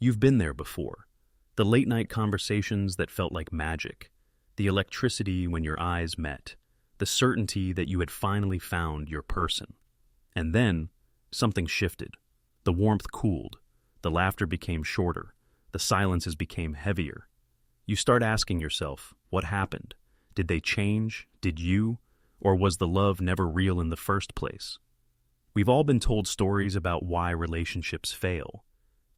You've been there before. The late-night conversations that felt like magic, the electricity when your eyes met, the certainty that you had finally found your person. And then, something shifted. The warmth cooled, the laughter became shorter, the silences became heavier. You start asking yourself, what happened? Did they change? Did you? Or was the love never real in the first place? We've all been told stories about why relationships fail.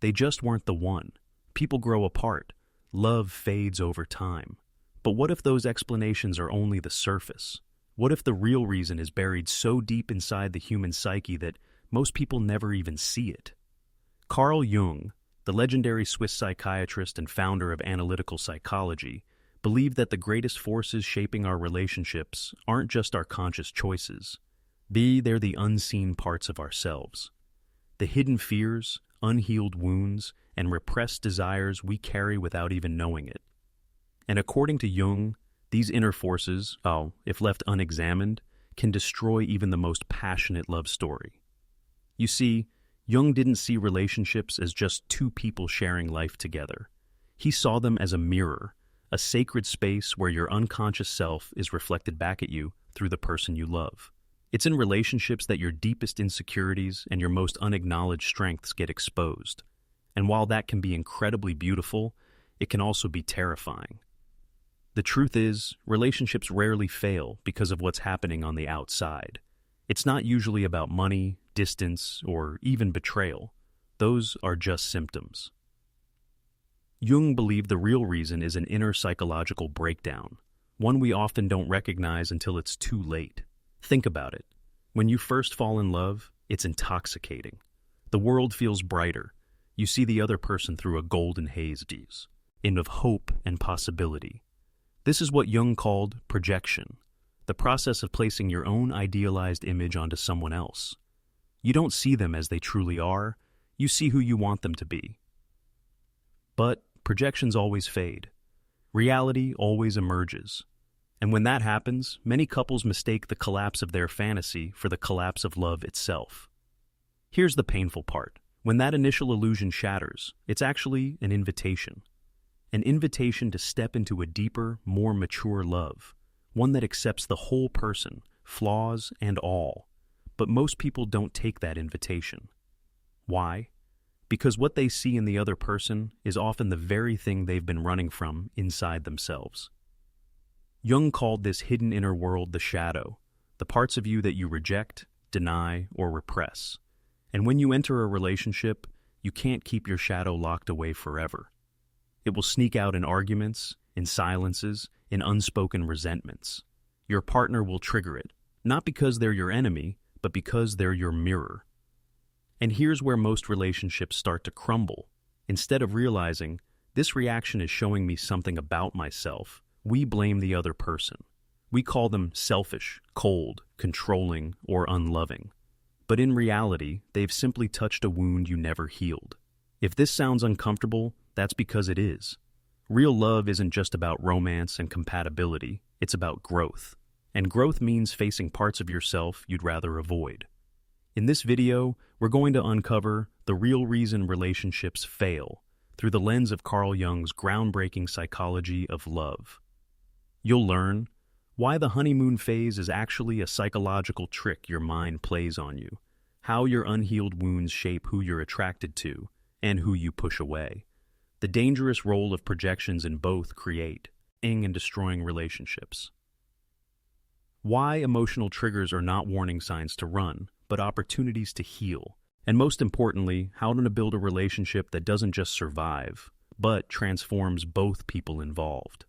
They just weren't the one. People grow apart. Love fades over time. But what if those explanations are only the surface? What if the real reason is buried so deep inside the human psyche that most people never even see it? Carl Jung, the legendary Swiss psychiatrist and founder of analytical psychology, believed that the greatest forces shaping our relationships aren't just our conscious choices. They're the unseen parts of ourselves. The hidden fears, unhealed wounds, and repressed desires we carry without even knowing it. And according to Jung, these inner forces, if left unexamined, can destroy even the most passionate love story. You see, Jung didn't see relationships as just two people sharing life together. He saw them as a mirror, a sacred space where your unconscious self is reflected back at you through the person you love. It's in relationships that your deepest insecurities and your most unacknowledged strengths get exposed. And while that can be incredibly beautiful, it can also be terrifying. The truth is, relationships rarely fail because of what's happening on the outside. It's not usually about money, distance, or even betrayal. Those are just symptoms. Jung believed the real reason is an inner psychological breakdown, one we often don't recognize until it's too late. Think about it. When you first fall in love, it's intoxicating. The world feels brighter. You see the other person through a golden haze of hope and possibility. This is what Jung called projection, the process of placing your own idealized image onto someone else. You don't see them as they truly are, you see who you want them to be. But projections always fade. Reality always emerges. And when that happens, many couples mistake the collapse of their fantasy for the collapse of love itself. Here's the painful part. When that initial illusion shatters, it's actually an invitation. An invitation to step into a deeper, more mature love, one that accepts the whole person, flaws and all. But most people don't take that invitation. Why? Because what they see in the other person is often the very thing they've been running from inside themselves. Jung called this hidden inner world the shadow, the parts of you that you reject, deny, or repress. And when you enter a relationship, you can't keep your shadow locked away forever. It will sneak out in arguments, in silences, in unspoken resentments. Your partner will trigger it, not because they're your enemy, but because they're your mirror. And here's where most relationships start to crumble. Instead of realizing, this reaction is showing me something about myself, we blame the other person. We call them selfish, cold, controlling, or unloving. But in reality, they've simply touched a wound you never healed. If this sounds uncomfortable, that's because it is. Real love isn't just about romance and compatibility, it's about growth. And growth means facing parts of yourself you'd rather avoid. In this video, we're going to uncover the real reason relationships fail through the lens of Carl Jung's groundbreaking psychology of love. You'll learn why the honeymoon phase is actually a psychological trick your mind plays on you, how your unhealed wounds shape who you're attracted to and who you push away, the dangerous role of projections in both creating and destroying relationships, why emotional triggers are not warning signs to run, but opportunities to heal, and most importantly, how to build a relationship that doesn't just survive, but transforms both people involved.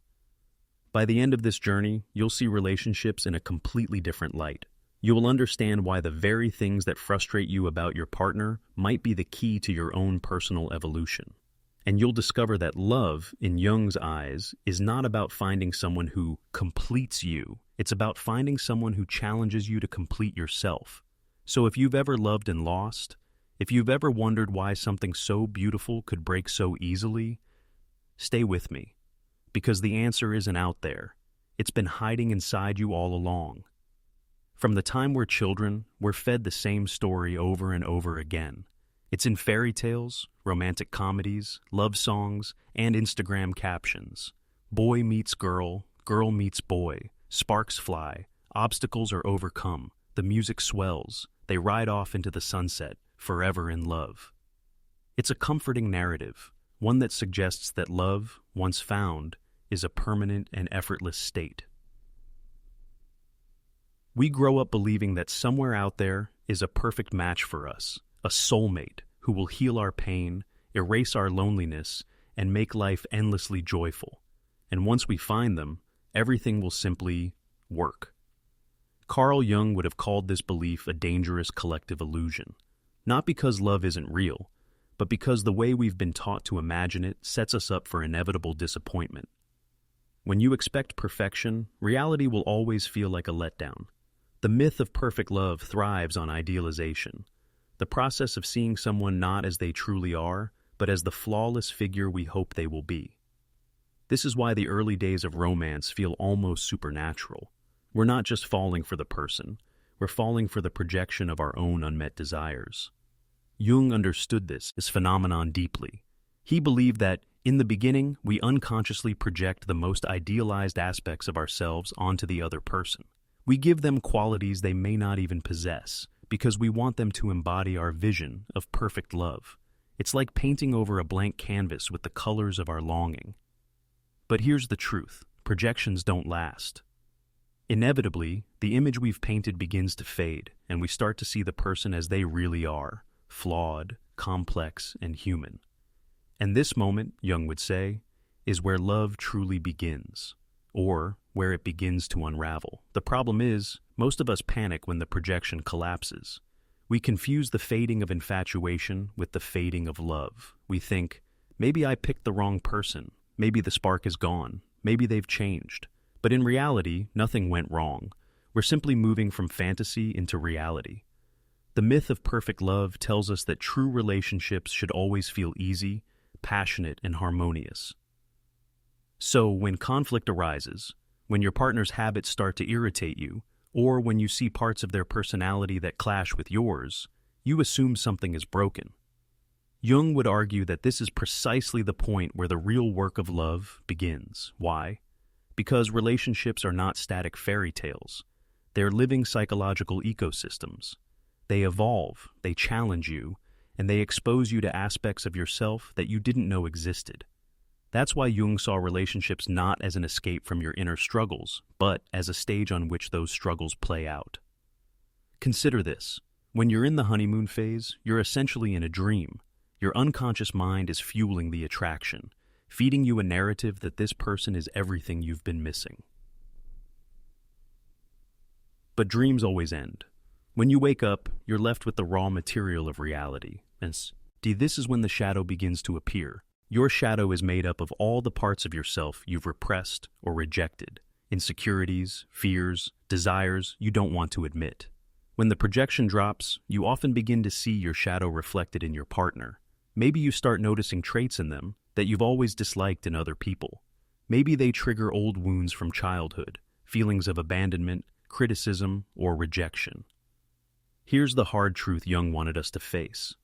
By the end of this journey, you'll see relationships in a completely different light. You will understand why the very things that frustrate you about your partner might be the key to your own personal evolution. And you'll discover that love, in Jung's eyes, is not about finding someone who completes you. It's about finding someone who challenges you to complete yourself. So if you've ever loved and lost, if you've ever wondered why something so beautiful could break so easily, stay with me. Because the answer isn't out there. It's been hiding inside you all along. From the time we're children, we're fed the same story over and over again. It's in fairy tales, romantic comedies, love songs, and Instagram captions. Boy meets girl, girl meets boy, sparks fly, obstacles are overcome, the music swells, they ride off into the sunset, forever in love. It's a comforting narrative, one that suggests that love, once found, is a permanent and effortless state. We grow up believing that somewhere out there is a perfect match for us, a soulmate who will heal our pain, erase our loneliness, and make life endlessly joyful. And once we find them, everything will simply work. Carl Jung would have called this belief a dangerous collective illusion, not because love isn't real, but because the way we've been taught to imagine it sets us up for inevitable disappointment. When you expect perfection, reality will always feel like a letdown. The myth of perfect love thrives on idealization, the process of seeing someone not as they truly are, but as the flawless figure we hope they will be. This is why the early days of romance feel almost supernatural. We're not just falling for the person, we're falling for the projection of our own unmet desires. Jung understood this phenomenon deeply. He believed that, in the beginning, we unconsciously project the most idealized aspects of ourselves onto the other person. We give them qualities they may not even possess, because we want them to embody our vision of perfect love. It's like painting over a blank canvas with the colors of our longing. But here's the truth: projections don't last. Inevitably, the image we've painted begins to fade, and we start to see the person as they really are, flawed, complex, and human. And this moment, Jung would say, is where love truly begins, or where it begins to unravel. The problem is, most of us panic when the projection collapses. We confuse the fading of infatuation with the fading of love. We think, maybe I picked the wrong person, maybe the spark is gone, maybe they've changed. But in reality, nothing went wrong. We're simply moving from fantasy into reality. The myth of perfect love tells us that true relationships should always feel easy, passionate, and harmonious. So, when conflict arises, when your partner's habits start to irritate you, or when you see parts of their personality that clash with yours, you assume something is broken. Jung would argue that this is precisely the point where the real work of love begins. Why? Because relationships are not static fairy tales. They're living psychological ecosystems. They evolve, they challenge you, and they expose you to aspects of yourself that you didn't know existed. That's why Jung saw relationships not as an escape from your inner struggles, but as a stage on which those struggles play out. Consider this. When you're in the honeymoon phase, you're essentially in a dream. Your unconscious mind is fueling the attraction, feeding you a narrative that this person is everything you've been missing. But dreams always end. When you wake up, you're left with the raw material of reality. And this is when the shadow begins to appear. Your shadow is made up of all the parts of yourself you've repressed or rejected, insecurities, fears, desires you don't want to admit. When the projection drops, you often begin to see your shadow reflected in your partner. Maybe you start noticing traits in them that you've always disliked in other people. Maybe they trigger old wounds from childhood, feelings of abandonment, criticism, or rejection. Here's the hard truth Jung wanted us to face.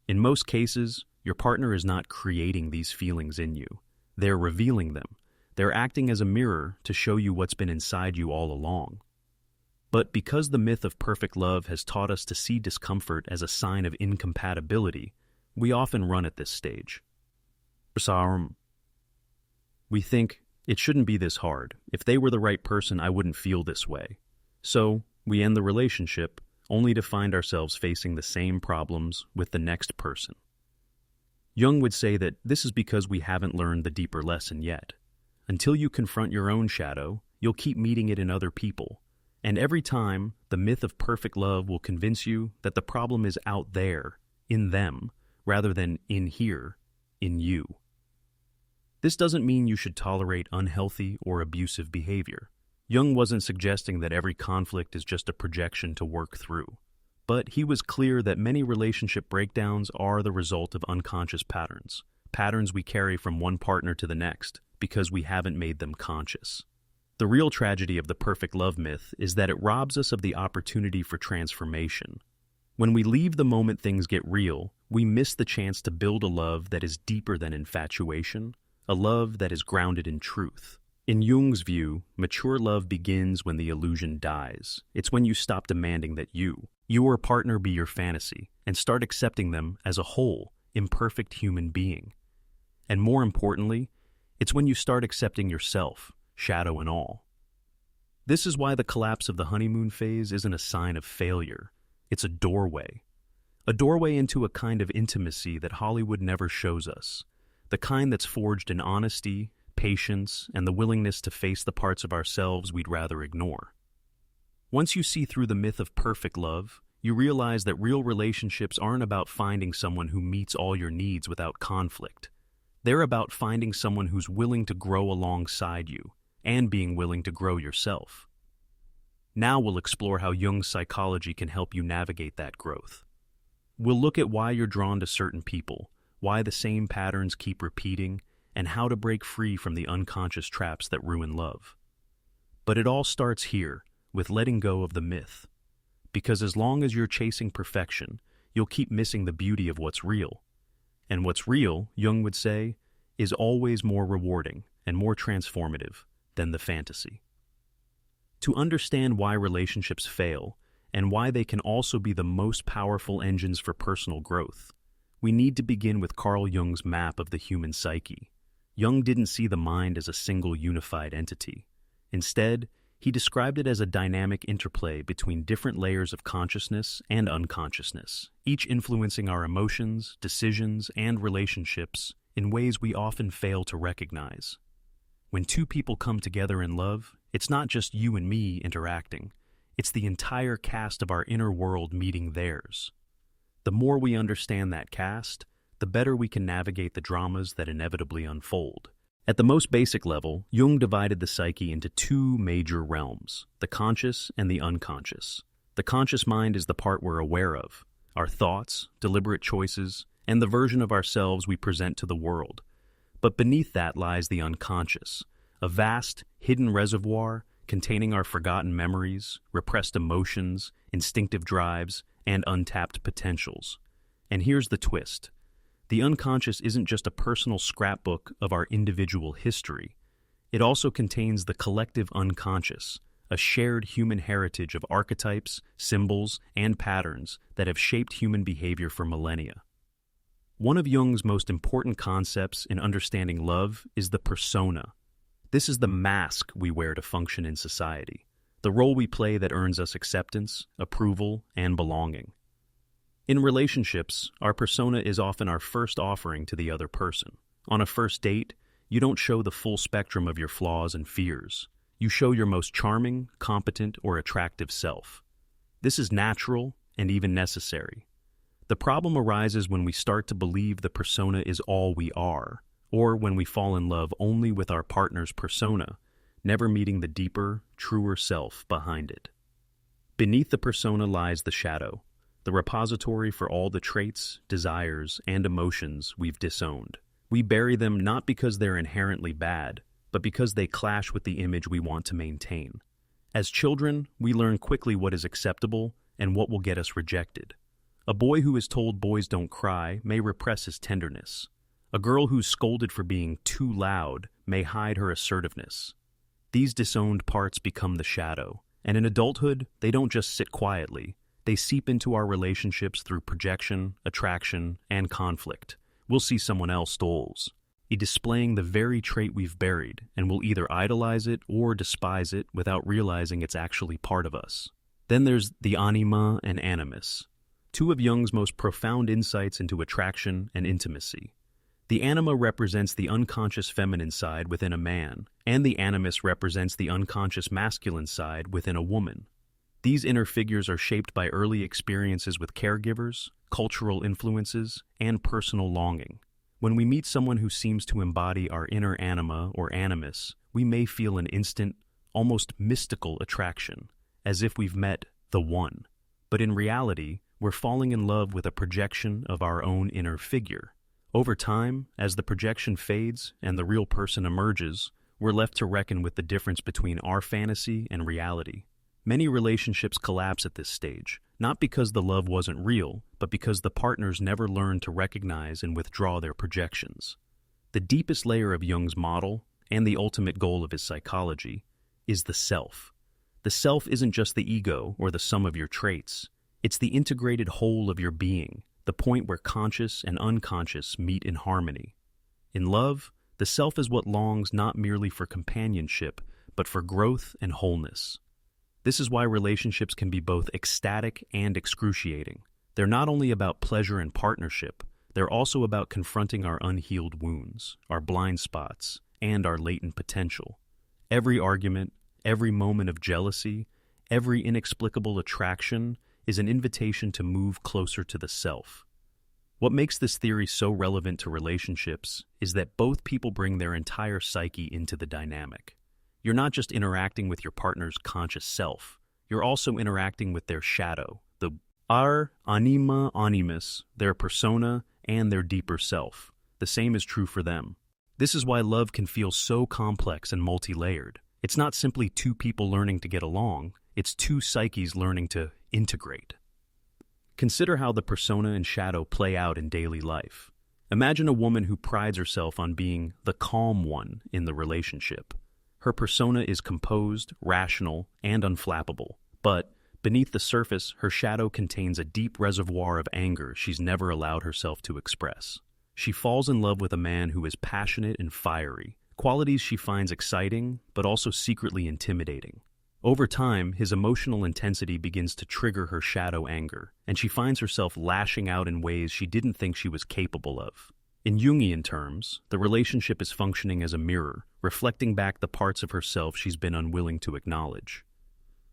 In most cases, your partner is not creating these feelings in you. They're revealing them. They're acting as a mirror to show you what's been inside you all along. But because the myth of perfect love has taught us to see discomfort as a sign of incompatibility, we often run at this stage. We think, it shouldn't be this hard. If they were the right person, I wouldn't feel this way. So, we end the relationship, only to find ourselves facing the same problems with the next person. Jung would say that this is because we haven't learned the deeper lesson yet. Until you confront your own shadow, you'll keep meeting it in other people. And every time, the myth of perfect love will convince you that the problem is out there, in them, rather than in here, in you. This doesn't mean you should tolerate unhealthy or abusive behavior. Jung wasn't suggesting that every conflict is just a projection to work through. But he was clear that many relationship breakdowns are the result of unconscious patterns we carry from one partner to the next because we haven't made them conscious. The real tragedy of the perfect love myth is that it robs us of the opportunity for transformation. When we leave the moment things get real, we miss the chance to build a love that is deeper than infatuation, a love that is grounded in truth. In Jung's view, mature love begins when the illusion dies. It's when you stop demanding that your partner be your fantasy, and start accepting them as a whole, imperfect human being. And more importantly, it's when you start accepting yourself, shadow and all. This is why the collapse of the honeymoon phase isn't a sign of failure. It's a doorway. A doorway into a kind of intimacy that Hollywood never shows us. The kind that's forged in honesty, patience, and the willingness to face the parts of ourselves we'd rather ignore. Once you see through the myth of perfect love, you realize that real relationships aren't about finding someone who meets all your needs without conflict. They're about finding someone who's willing to grow alongside you, and being willing to grow yourself. Now we'll explore how Jung's psychology can help you navigate that growth. We'll look at why you're drawn to certain people, why the same patterns keep repeating, and how to break free from the unconscious traps that ruin love. But it all starts here, with letting go of the myth. Because as long as you're chasing perfection, you'll keep missing the beauty of what's real. And what's real, Jung would say, is always more rewarding and more transformative than the fantasy. To understand why relationships fail, and why they can also be the most powerful engines for personal growth, we need to begin with Carl Jung's map of the human psyche. Jung didn't see the mind as a single unified entity. Instead, he described it as a dynamic interplay between different layers of consciousness and unconsciousness, each influencing our emotions, decisions, and relationships in ways we often fail to recognize. When two people come together in love, it's not just you and me interacting. It's the entire cast of our inner world meeting theirs. The more we understand that cast, the better we can navigate the dramas that inevitably unfold. At the most basic level, Jung divided the psyche into two major realms, the conscious and the unconscious. The conscious mind is the part we're aware of, our thoughts, deliberate choices, and the version of ourselves we present to the world. But beneath that lies the unconscious, a vast, hidden reservoir containing our forgotten memories, repressed emotions, instinctive drives, and untapped potentials. And here's the twist. The unconscious isn't just a personal scrapbook of our individual history. It also contains the collective unconscious, a shared human heritage of archetypes, symbols, and patterns that have shaped human behavior for millennia. One of Jung's most important concepts in understanding love is the persona. This is the mask we wear to function in society, the role we play that earns us acceptance, approval, and belonging. In relationships, our persona is often our first offering to the other person. On a first date, you don't show the full spectrum of your flaws and fears. You show your most charming, competent, or attractive self. This is natural and even necessary. The problem arises when we start to believe the persona is all we are, or when we fall in love only with our partner's persona, never meeting the deeper, truer self behind it. Beneath the persona lies the shadow, the repository for all the traits, desires, and emotions we've disowned. We bury them not because they're inherently bad, but because they clash with the image we want to maintain. As children, we learn quickly what is acceptable and what will get us rejected. A boy who is told boys don't cry may repress his tenderness. A girl who's scolded for being too loud may hide her assertiveness. These disowned parts become the shadow, and in adulthood, they don't just sit quietly. They seep into our relationships through projection, attraction, and conflict. We'll see someone else stoles, displaying the very trait we've buried, and we'll either idolize it or despise it without realizing it's actually part of us. Then there's the anima and animus, two of Jung's most profound insights into attraction and intimacy. The anima represents the unconscious feminine side within a man, and the animus represents the unconscious masculine side within a woman. These inner figures are shaped by early experiences with caregivers, cultural influences, and personal longing. When we meet someone who seems to embody our inner anima or animus, we may feel an instant, almost mystical attraction, as if we've met the one. But in reality, we're falling in love with a projection of our own inner figure. Over time, as the projection fades and the real person emerges, we're left to reckon with the difference between our fantasy and reality. Many relationships collapse at this stage, not because the love wasn't real, but because the partners never learned to recognize and withdraw their projections. The deepest layer of Jung's model, and the ultimate goal of his psychology, is the self. The self isn't just the ego or the sum of your traits. It's the integrated whole of your being, the point where conscious and unconscious meet in harmony. In love, the self is what longs not merely for companionship, but for growth and wholeness. This is why relationships can be both ecstatic and excruciating. They're not only about pleasure and partnership, they're also about confronting our unhealed wounds, our blind spots, and our latent potential. Every argument, every moment of jealousy, every inexplicable attraction is an invitation to move closer to the self. What makes this theory so relevant to relationships is that both people bring their entire psyche into the dynamic. You're not just interacting with your partner's conscious self, you're also interacting with their shadow, the anima animus, their persona, and their deeper self. The same is true for them. This is why love can feel so complex and multi-layered. It's not simply two people learning to get along, it's two psyches learning to integrate. Consider how the persona and shadow play out in daily life. Imagine a woman who prides herself on being the calm one in the relationship. Her persona is composed, rational, and unflappable. But beneath the surface, her shadow contains a deep reservoir of anger she's never allowed herself to express. She falls in love with a man who is passionate and fiery, qualities she finds exciting, but also secretly intimidating. Over time, his emotional intensity begins to trigger her shadow anger, and she finds herself lashing out in ways she didn't think she was capable of. In Jungian terms, the relationship is functioning as a mirror, reflecting back the parts of herself she's been unwilling to acknowledge.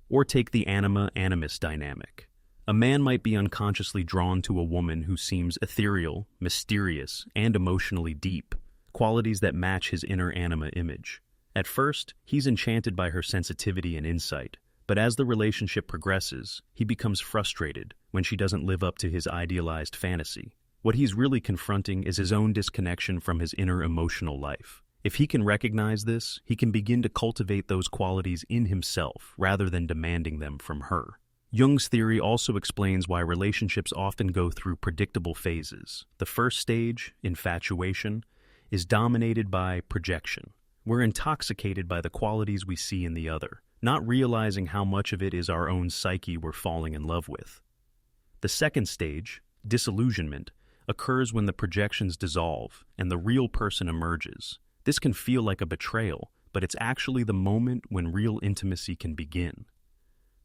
Or take the anima-animus dynamic. A man might be unconsciously drawn to a woman who seems ethereal, mysterious, and emotionally deep, qualities that match his inner anima image. At first, he's enchanted by her sensitivity and insight, but as the relationship progresses, he becomes frustrated when she doesn't live up to his idealized fantasy. What he's really confronting is his own disconnection from his inner emotional life. If he can recognize this, he can begin to cultivate those qualities in himself rather than demanding them from her. Jung's theory also explains why relationships often go through predictable phases. The first stage, infatuation, is dominated by projection. We're intoxicated by the qualities we see in the other, not realizing how much of it is our own psyche we're falling in love with. The second stage, disillusionment, occurs when the projections dissolve and the real person emerges. This can feel like a betrayal, but it's actually the moment when real intimacy can begin.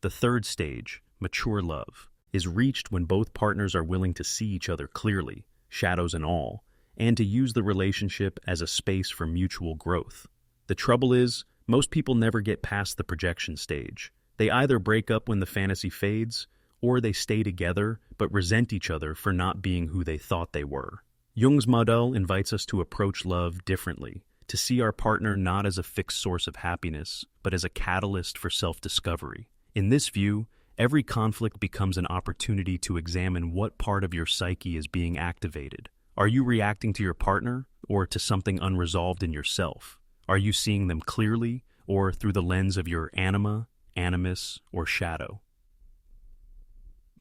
The third stage, mature love, is reached when both partners are willing to see each other clearly, shadows and all, and to use the relationship as a space for mutual growth. The trouble is, most people never get past the projection stage. They either break up when the fantasy fades, or they stay together but resent each other for not being who they thought they were. Jung's model invites us to approach love differently, to see our partner not as a fixed source of happiness, but as a catalyst for self-discovery. In this view, every conflict becomes an opportunity to examine what part of your psyche is being activated. Are you reacting to your partner, or to something unresolved in yourself? Are you seeing them clearly, or through the lens of your anima, animus, or shadow?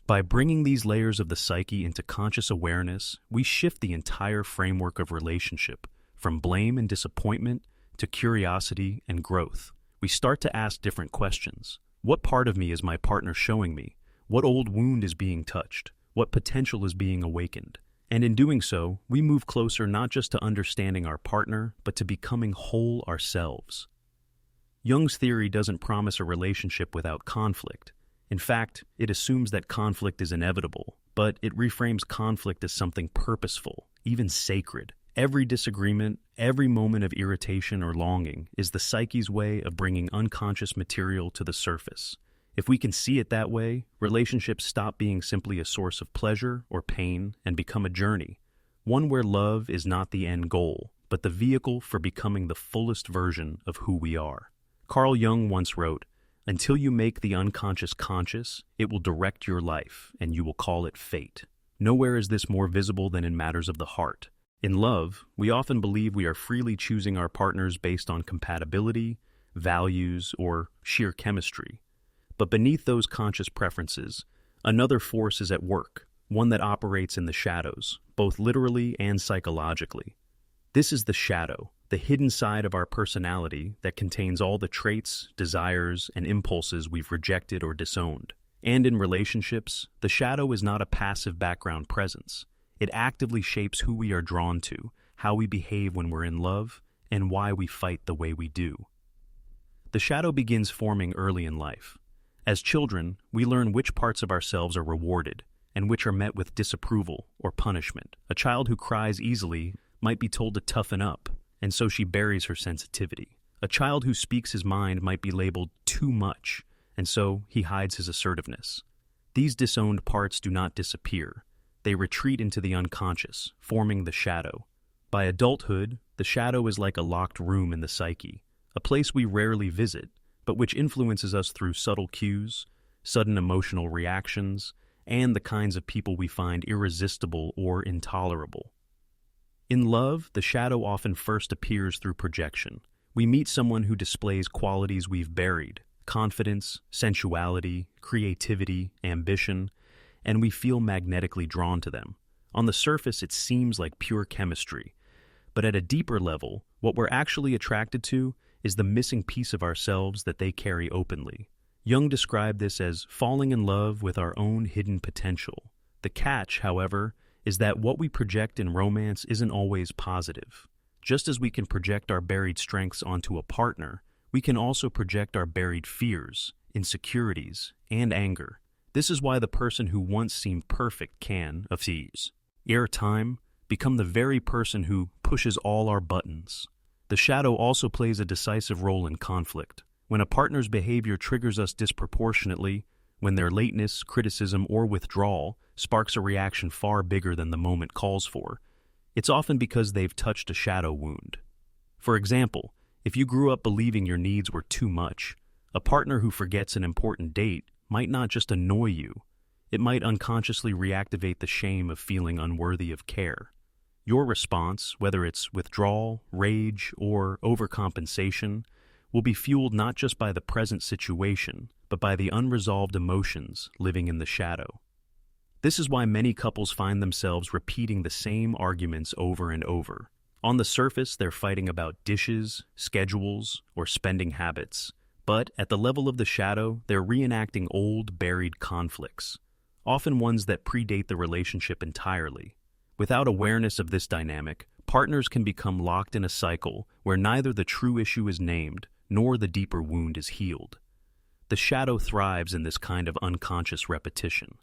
By bringing these layers of the psyche into conscious awareness, we shift the entire framework of relationship, from blame and disappointment to curiosity and growth. We start to ask different questions. What part of me is my partner showing me? What old wound is being touched? What potential is being awakened? And in doing so, we move closer not just to understanding our partner, but to becoming whole ourselves. Jung's theory doesn't promise a relationship without conflict. In fact, it assumes that conflict is inevitable, but it reframes conflict as something purposeful, even sacred. Every disagreement, every moment of irritation or longing is the psyche's way of bringing unconscious material to the surface. If we can see it that way, relationships stop being simply a source of pleasure or pain and become a journey, one where love is not the end goal, but the vehicle for becoming the fullest version of who we are. Carl Jung once wrote, "Until you make the unconscious conscious, it will direct your life, and you will call it fate." Nowhere is this more visible than in matters of the heart. In love, we often believe we are freely choosing our partners based on compatibility, values, or sheer chemistry. But beneath those conscious preferences, another force is at work, one that operates in the shadows, both literally and psychologically. This is the shadow, the hidden side of our personality that contains all the traits, desires, and impulses we've rejected or disowned. And in relationships, the shadow is not a passive background presence. It actively shapes who we are drawn to, how we behave when we're in love, and why we fight the way we do. The shadow begins forming early in life. As children, we learn which parts of ourselves are rewarded and which are met with disapproval or punishment. A child who cries easily might be told to toughen up, and so she buries her sensitivity. A child who speaks his mind might be labeled too much, and so he hides his assertiveness. These disowned parts do not disappear. They retreat into the unconscious, forming the shadow. By adulthood, the shadow is like a locked room in the psyche, a place we rarely visit, but which influences us through subtle cues, sudden emotional reactions, and the kinds of people we find irresistible or intolerable. In love, the shadow often first appears through projection. We meet someone who displays qualities we've buried: confidence, sensuality, creativity, ambition, and we feel magnetically drawn to them. On the surface, it seems like pure chemistry, but at a deeper level, what we're actually attracted to is the missing piece of ourselves that they carry openly. Jung described this as falling in love with our own hidden potential. The catch, however, is that what we project in romance isn't always positive. Just as we can project our buried strengths onto a partner, we can also project our buried fears, insecurities, and anger. This is why the person who once seemed perfect can, of these, ere time, become the very person who pushes all our buttons. The shadow also plays a decisive role in conflict. When a partner's behavior triggers us disproportionately, when their lateness, criticism, or withdrawal sparks a reaction far bigger than the moment calls for, it's often because they've touched a shadow wound. For example, if you grew up believing your needs were too much, a partner who forgets an important date might not just annoy you, it might unconsciously reactivate the shame of feeling unworthy of care. Your response, whether it's withdrawal, rage, or overcompensation, will be fueled not just by the present situation, but by the unresolved emotions living in the shadow. This is why many couples find themselves repeating the same arguments over and over. On the surface, they're fighting about dishes, schedules, or spending habits. But at the level of the shadow, they're reenacting old, buried conflicts, often ones that predate the relationship entirely. Without awareness of this dynamic, partners can become locked in a cycle where neither the true issue is named nor the deeper wound is healed. The shadow thrives in this kind of unconscious repetition.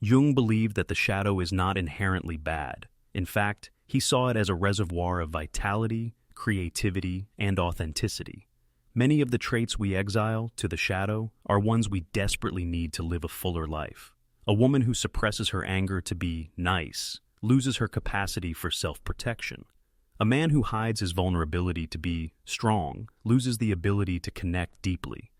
Jung believed that the shadow is not inherently bad. In fact, he saw it as a reservoir of vitality, creativity, and authenticity. Many of the traits we exile to the shadow are ones we desperately need to live a fuller life. A woman who suppresses her anger to be nice loses her capacity for self-protection. A man who hides his vulnerability to be strong loses the ability to connect deeply.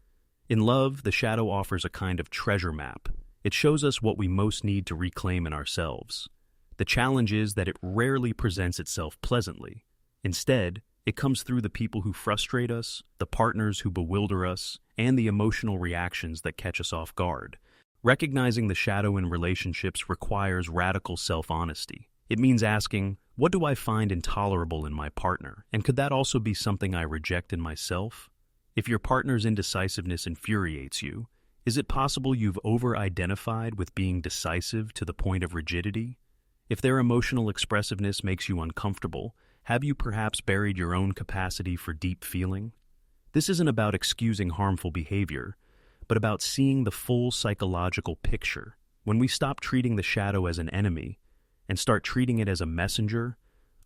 In love, the shadow offers a kind of treasure map. It shows us what we most need to reclaim in ourselves. The challenge is that it rarely presents itself pleasantly. Instead, it comes through the people who frustrate us, the partners who bewilder us, and the emotional reactions that catch us off guard. Recognizing the shadow in relationships requires radical self-honesty. It means asking, what do I find intolerable in my partner? And could that also be something I reject in myself? If your partner's indecisiveness infuriates you, is it possible you've over-identified with being decisive to the point of rigidity? If their emotional expressiveness makes you uncomfortable, have you perhaps buried your own capacity for deep feeling? This isn't about excusing harmful behavior, but about seeing the full psychological picture. When we stop treating the shadow as an enemy and start treating it as a messenger,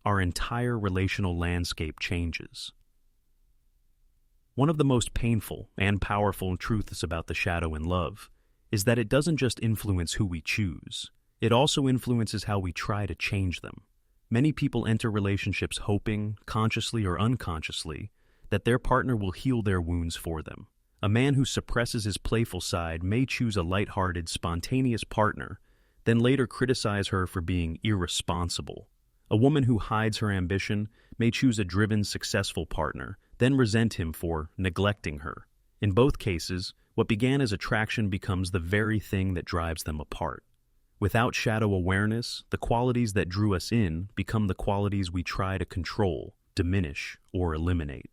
our entire relational landscape changes. One of the most painful and powerful truths about the shadow in love is that it doesn't just influence who we choose, it also influences how we try to change them. Many people enter relationships hoping, consciously or unconsciously, that their partner will heal their wounds for them. A man who suppresses his playful side may choose a lighthearted, spontaneous partner, then later criticize her for being irresponsible. A woman who hides her ambition may choose a driven, successful partner, then resent him for neglecting her. In both cases, what began as attraction becomes the very thing that drives them apart. Without shadow awareness, the qualities that drew us in become the qualities we try to control, diminish, or eliminate.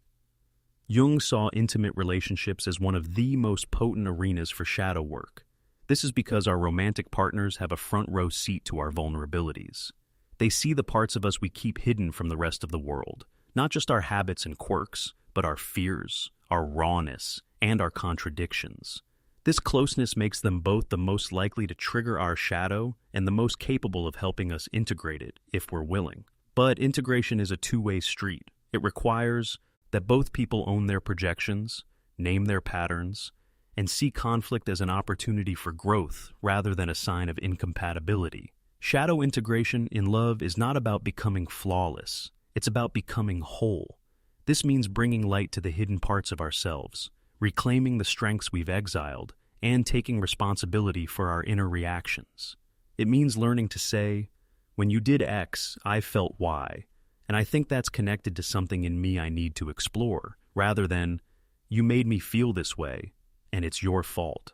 Jung saw intimate relationships as one of the most potent arenas for shadow work. This is because our romantic partners have a front-row seat to our vulnerabilities. They see the parts of us we keep hidden from the rest of the world, not just our habits and quirks, but our fears, our rawness, and our contradictions. This closeness makes them both the most likely to trigger our shadow and the most capable of helping us integrate it if we're willing. But integration is a two-way street. It requires that both people own their projections, name their patterns, and see conflict as an opportunity for growth rather than a sign of incompatibility. Shadow integration in love is not about becoming flawless. It's about becoming whole. This means bringing light to the hidden parts of ourselves, reclaiming the strengths we've exiled, and taking responsibility for our inner reactions. It means learning to say, "When you did X, I felt Y, and I think that's connected to something in me I need to explore," rather than, "You made me feel this way, and it's your fault."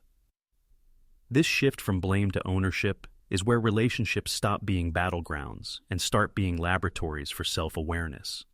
This shift from blame to ownership is where relationships stop being battlegrounds and start being laboratories for self-awareness.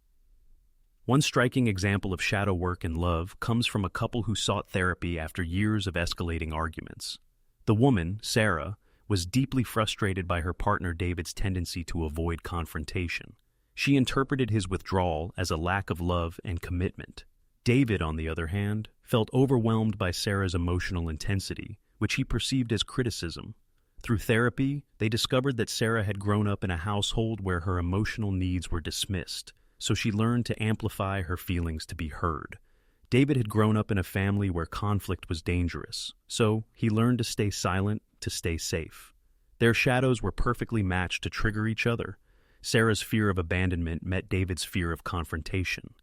One striking example of shadow work in love comes from a couple who sought therapy after years of escalating arguments. The woman, Sarah, was deeply frustrated by her partner David's tendency to avoid confrontation. She interpreted his withdrawal as a lack of love and commitment. David, on the other hand, felt overwhelmed by Sarah's emotional intensity, which he perceived as criticism. Through therapy, they discovered that Sarah had grown up in a household where her emotional needs were dismissed, so she learned to amplify her feelings to be heard. David had grown up in a family where conflict was dangerous, so he learned to stay silent to stay safe. Their shadows were perfectly matched to trigger each other. Sarah's fear of abandonment met David's fear of confrontation.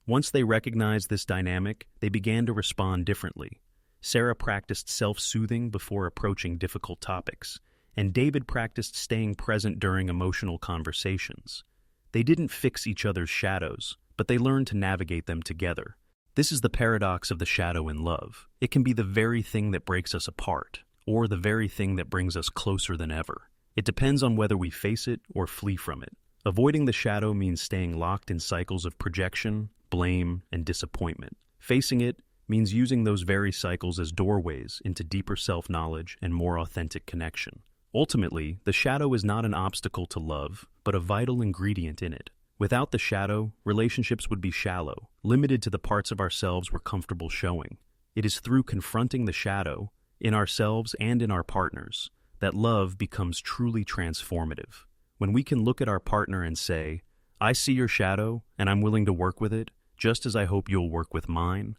Once they recognized this dynamic, they began to respond differently. Sarah practiced self-soothing before approaching difficult topics, and David practiced staying present during emotional conversations. They didn't fix each other's shadows, but they learned to navigate them together. This is the paradox of the shadow in love. It can be the very thing that breaks us apart, or the very thing that brings us closer than ever. It depends on whether we face it or flee from it. Avoiding the shadow means staying locked in cycles of projection, blame, and disappointment. Facing it means using those very cycles as doorways into deeper self-knowledge and more authentic connection. Ultimately, the shadow is not an obstacle to love, but a vital ingredient in it. Without the shadow, relationships would be shallow, limited to the parts of ourselves we're comfortable showing. It is through confronting the shadow, in ourselves and in our partners, that love becomes truly transformative. When we can look at our partner and say, "I see your shadow, and I'm willing to work with it, just as I hope you'll work with mine,"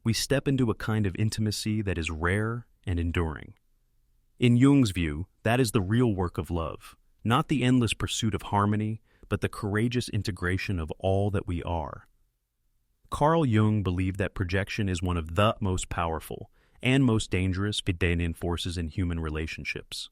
we step into a kind of intimacy that is rare and enduring. In Jung's view, that is the real work of love, not the endless pursuit of harmony, but the courageous integration of all that we are. Carl Jung believed that projection is one of the most powerful and most dangerous Pygmalion forces in human relationships.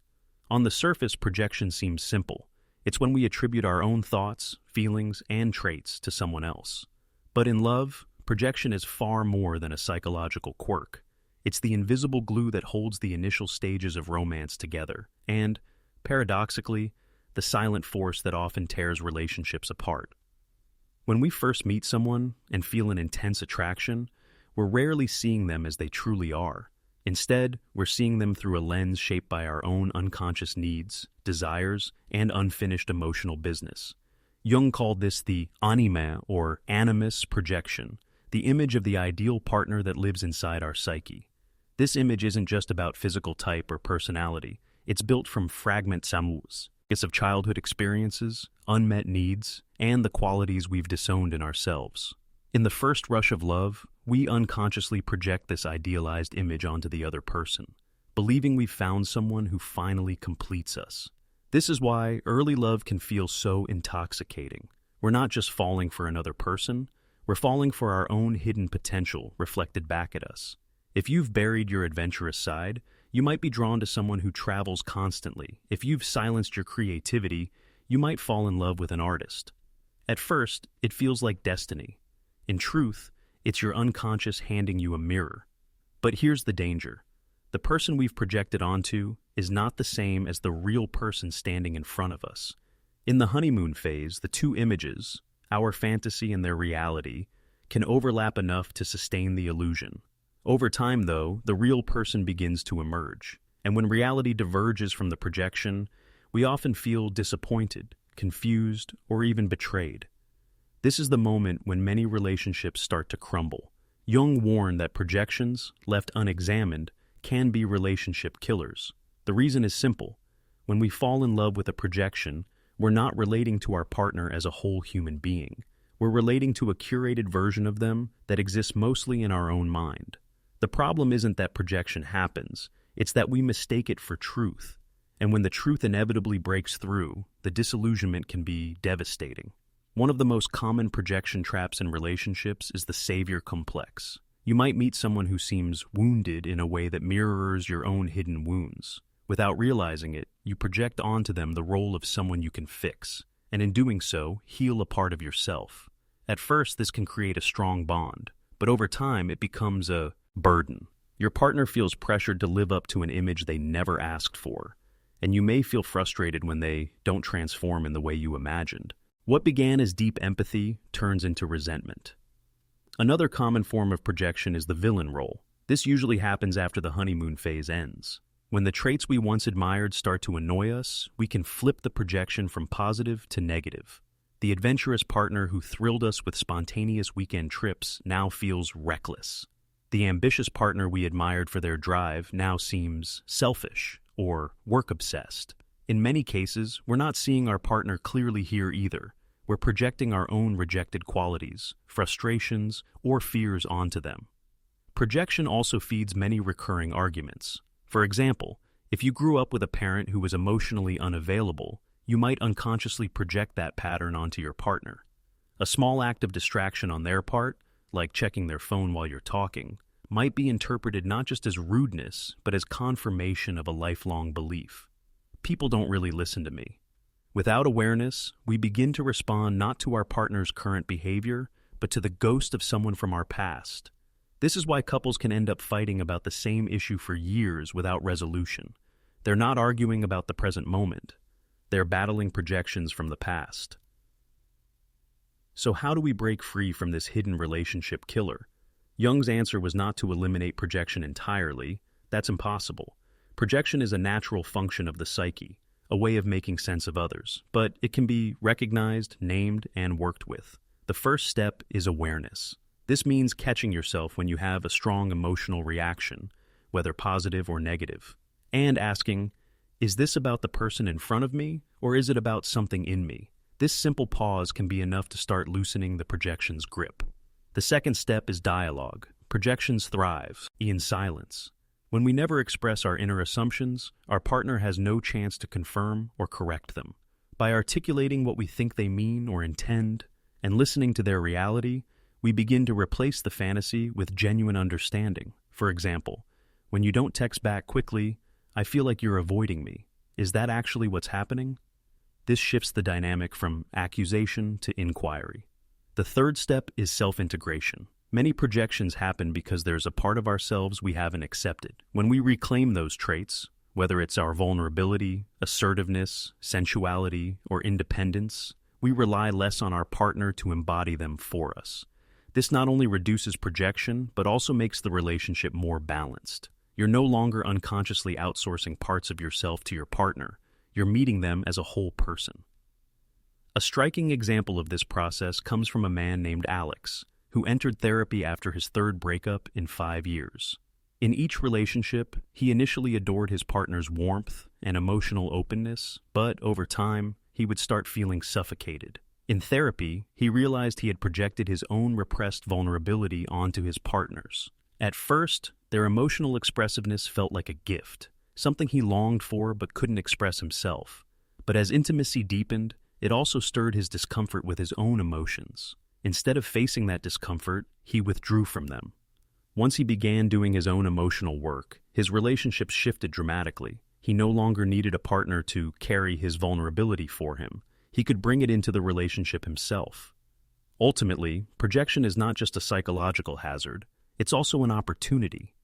On the surface, projection seems simple. It's when we attribute our own thoughts, feelings, and traits to someone else. But in love, projection is far more than a psychological quirk. It's the invisible glue that holds the initial stages of romance together, and, paradoxically, the silent force that often tears relationships apart. When we first meet someone and feel an intense attraction, we're rarely seeing them as they truly are. Instead, we're seeing them through a lens shaped by our own unconscious needs, desires, and unfinished emotional business. Jung called this the anima, or animus projection, the image of the ideal partner that lives inside our psyche. This image isn't just about physical type or personality. It's built from fragments of childhood experiences, unmet needs, and the qualities we've disowned in ourselves. In the first rush of love, we unconsciously project this idealized image onto the other person, believing we've found someone who finally completes us. This is why early love can feel so intoxicating. We're not just falling for another person, we're falling for our own hidden potential reflected back at us. If you've buried your adventurous side, you might be drawn to someone who travels constantly. If you've silenced your creativity, you might fall in love with an artist. At first, it feels like destiny. In truth, it's your unconscious handing you a mirror. But here's the danger. The person we've projected onto is not the same as the real person standing in front of us. In the honeymoon phase, the two images, our fantasy and their reality, can overlap enough to sustain the illusion. Over time, though, the real person begins to emerge, and when reality diverges from the projection, we often feel disappointed, confused, or even betrayed. This is the moment when many relationships start to crumble. Jung warned that projections, left unexamined, can be relationship killers. The reason is simple. When we fall in love with a projection, we're not relating to our partner as a whole human being. We're relating to a curated version of them that exists mostly in our own mind. The problem isn't that projection happens, it's that we mistake it for truth. And when the truth inevitably breaks through, the disillusionment can be devastating. One of the most common projection traps in relationships is the savior complex. You might meet someone who seems wounded in a way that mirrors your own hidden wounds. Without realizing it, you project onto them the role of someone you can fix, and in doing so, heal a part of yourself. At first, this can create a strong bond, but over time, it becomes a burden. Your partner feels pressured to live up to an image they never asked for, and you may feel frustrated when they don't transform in the way you imagined. What began as deep empathy turns into resentment. Another common form of projection is the villain role. This usually happens after the honeymoon phase ends. When the traits we once admired start to annoy us, we can flip the projection from positive to negative. The adventurous partner who thrilled us with spontaneous weekend trips now feels reckless. The ambitious partner we admired for their drive now seems selfish or work-obsessed. In many cases, we're not seeing our partner clearly here either. We're projecting our own rejected qualities, frustrations, or fears onto them. Projection also feeds many recurring arguments. For example, if you grew up with a parent who was emotionally unavailable, you might unconsciously project that pattern onto your partner. A small act of distraction on their part, like checking their phone while you're talking, might be interpreted not just as rudeness, but as confirmation of a lifelong belief. People don't really listen to me. Without awareness, we begin to respond not to our partner's current behavior, but to the ghost of someone from our past. This is why couples can end up fighting about the same issue for years without resolution. They're not arguing about the present moment. They're battling projections from the past. So how do we break free from this hidden relationship killer? Jung's answer was not to eliminate projection entirely. That's impossible. Projection is a natural function of the psyche, a way of making sense of others, but it can be recognized, named, and worked with. The first step is awareness. This means catching yourself when you have a strong emotional reaction, whether positive or negative, and asking, is this about the person in front of me, or is it about something in me? This simple pause can be enough to start loosening the projection's grip. The second step is dialogue. Projections thrive in silence. When we never express our inner assumptions, our partner has no chance to confirm or correct them. By articulating what we think they mean or intend, and listening to their reality, we begin to replace the fantasy with genuine understanding. For example, when you don't text back quickly, I feel like you're avoiding me. Is that actually what's happening? This shifts the dynamic from accusation to inquiry. The third step is self-integration. Many projections happen because there's a part of ourselves we haven't accepted. When we reclaim those traits, whether it's our vulnerability, assertiveness, sensuality, or independence, we rely less on our partner to embody them for us. This not only reduces projection, but also makes the relationship more balanced. You're no longer unconsciously outsourcing parts of yourself to your partner. You're meeting them as a whole person. A striking example of this process comes from a man named Alex, who entered therapy after his third breakup in 5 years. In each relationship, he initially adored his partner's warmth and emotional openness, but over time, he would start feeling suffocated. In therapy, he realized he had projected his own repressed vulnerability onto his partners. At first, their emotional expressiveness felt like a gift, something he longed for but couldn't express himself. But as intimacy deepened, it also stirred his discomfort with his own emotions. Instead of facing that discomfort, he withdrew from them. Once he began doing his own emotional work, his relationships shifted dramatically. He no longer needed a partner to carry his vulnerability for him. He could bring it into the relationship himself. Ultimately, projection is not just a psychological hazard, it's also an opportunity.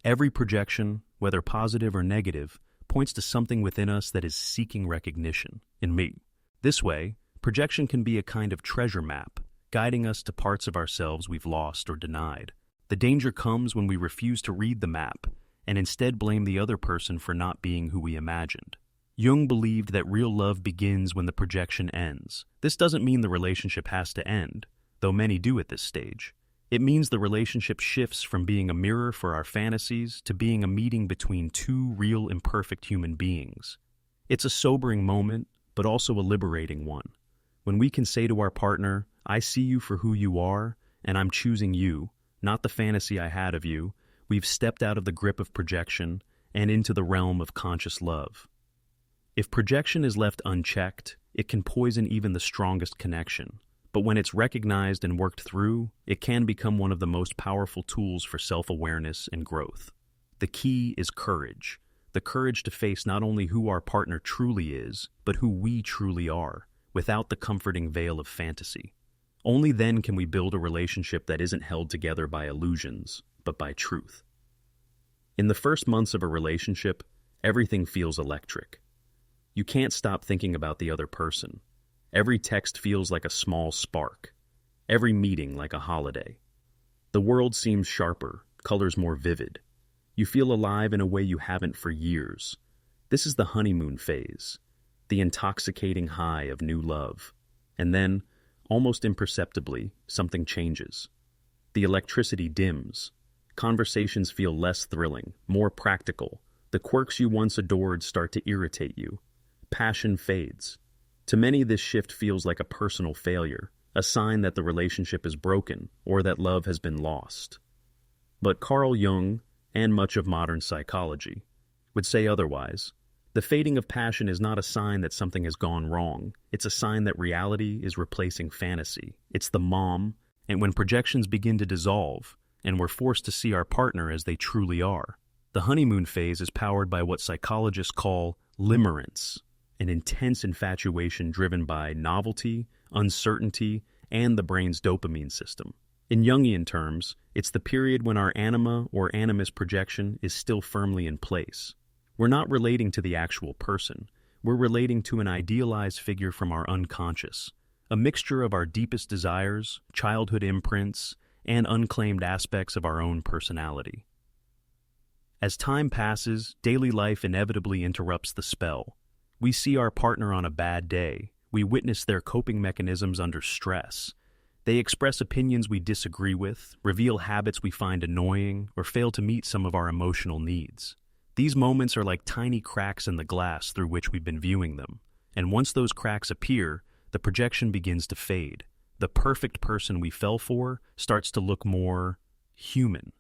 Every projection, whether positive or negative, points to something within us that is seeking recognition in me. This way, projection can be a kind of treasure map, guiding us to parts of ourselves we've lost or denied. The danger comes when we refuse to read the map and instead blame the other person for not being who we imagined. Jung believed that real love begins when the projection ends. This doesn't mean the relationship has to end, though many do at this stage. It means the relationship shifts from being a mirror for our fantasies to being a meeting between two real imperfect human beings. It's a sobering moment, but also a liberating one. When we can say to our partner, "I see you for who you are, and I'm choosing you, not the fantasy I had of you," we've stepped out of the grip of projection and into the realm of conscious love. If projection is left unchecked, it can poison even the strongest connection. But when it's recognized and worked through, it can become one of the most powerful tools for self-awareness and growth. The key is courage. The courage to face not only who our partner truly is, but who we truly are, without the comforting veil of fantasy. Only then can we build a relationship that isn't held together by illusions, but by truth. In the first months of a relationship, everything feels electric. You can't stop thinking about the other person. Every text feels like a small spark. Every meeting like a holiday. The world seems sharper, colors more vivid. You feel alive in a way you haven't for years. This is the honeymoon phase, the intoxicating high of new love. And then, almost imperceptibly, something changes. The electricity dims. Conversations feel less thrilling, more practical. The quirks you once adored start to irritate you. Passion fades. To many, this shift feels like a personal failure, a sign that the relationship is broken or that love has been lost. But Carl Jung, and much of modern psychology, would say otherwise. The fading of passion is not a sign that something has gone wrong. It's a sign that reality is replacing fantasy. It's the mom, and when projections begin to dissolve, and we're forced to see our partner as they truly are. The honeymoon phase is powered by what psychologists call limerence, an intense infatuation driven by novelty, uncertainty, and the brain's dopamine system. In Jungian terms, it's the period when our anima or animus projection is still firmly in place. We're not relating to the actual person. We're relating to an idealized figure from our unconscious, a mixture of our deepest desires, childhood imprints, and unclaimed aspects of our own personality. As time passes, daily life inevitably interrupts the spell. We see our partner on a bad day. We witness their coping mechanisms under stress. They express opinions we disagree with, reveal habits we find annoying, or fail to meet some of our emotional needs. These moments are like tiny cracks in the glass through which we've been viewing them. And once those cracks appear, the projection begins to fade. The perfect person we fell for starts to look more human.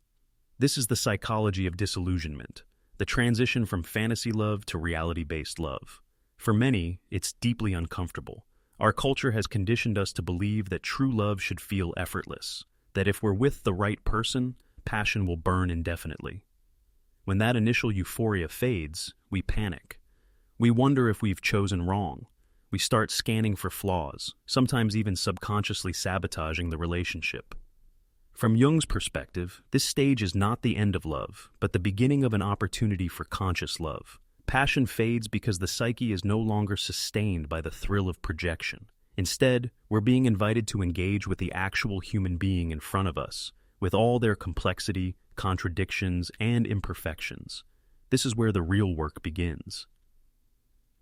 This is the psychology of disillusionment, the transition from fantasy love to reality-based love. For many, it's deeply uncomfortable. Our culture has conditioned us to believe that true love should feel effortless, that if we're with the right person, passion will burn indefinitely. When that initial euphoria fades, we panic. We wonder if we've chosen wrong. We start scanning for flaws, sometimes even subconsciously sabotaging the relationship. From Jung's perspective, this stage is not the end of love, but the beginning of an opportunity for conscious love. Passion fades because the psyche is no longer sustained by the thrill of projection. Instead, we're being invited to engage with the actual human being in front of us, with all their complexity, contradictions, and imperfections. This is where the real work begins.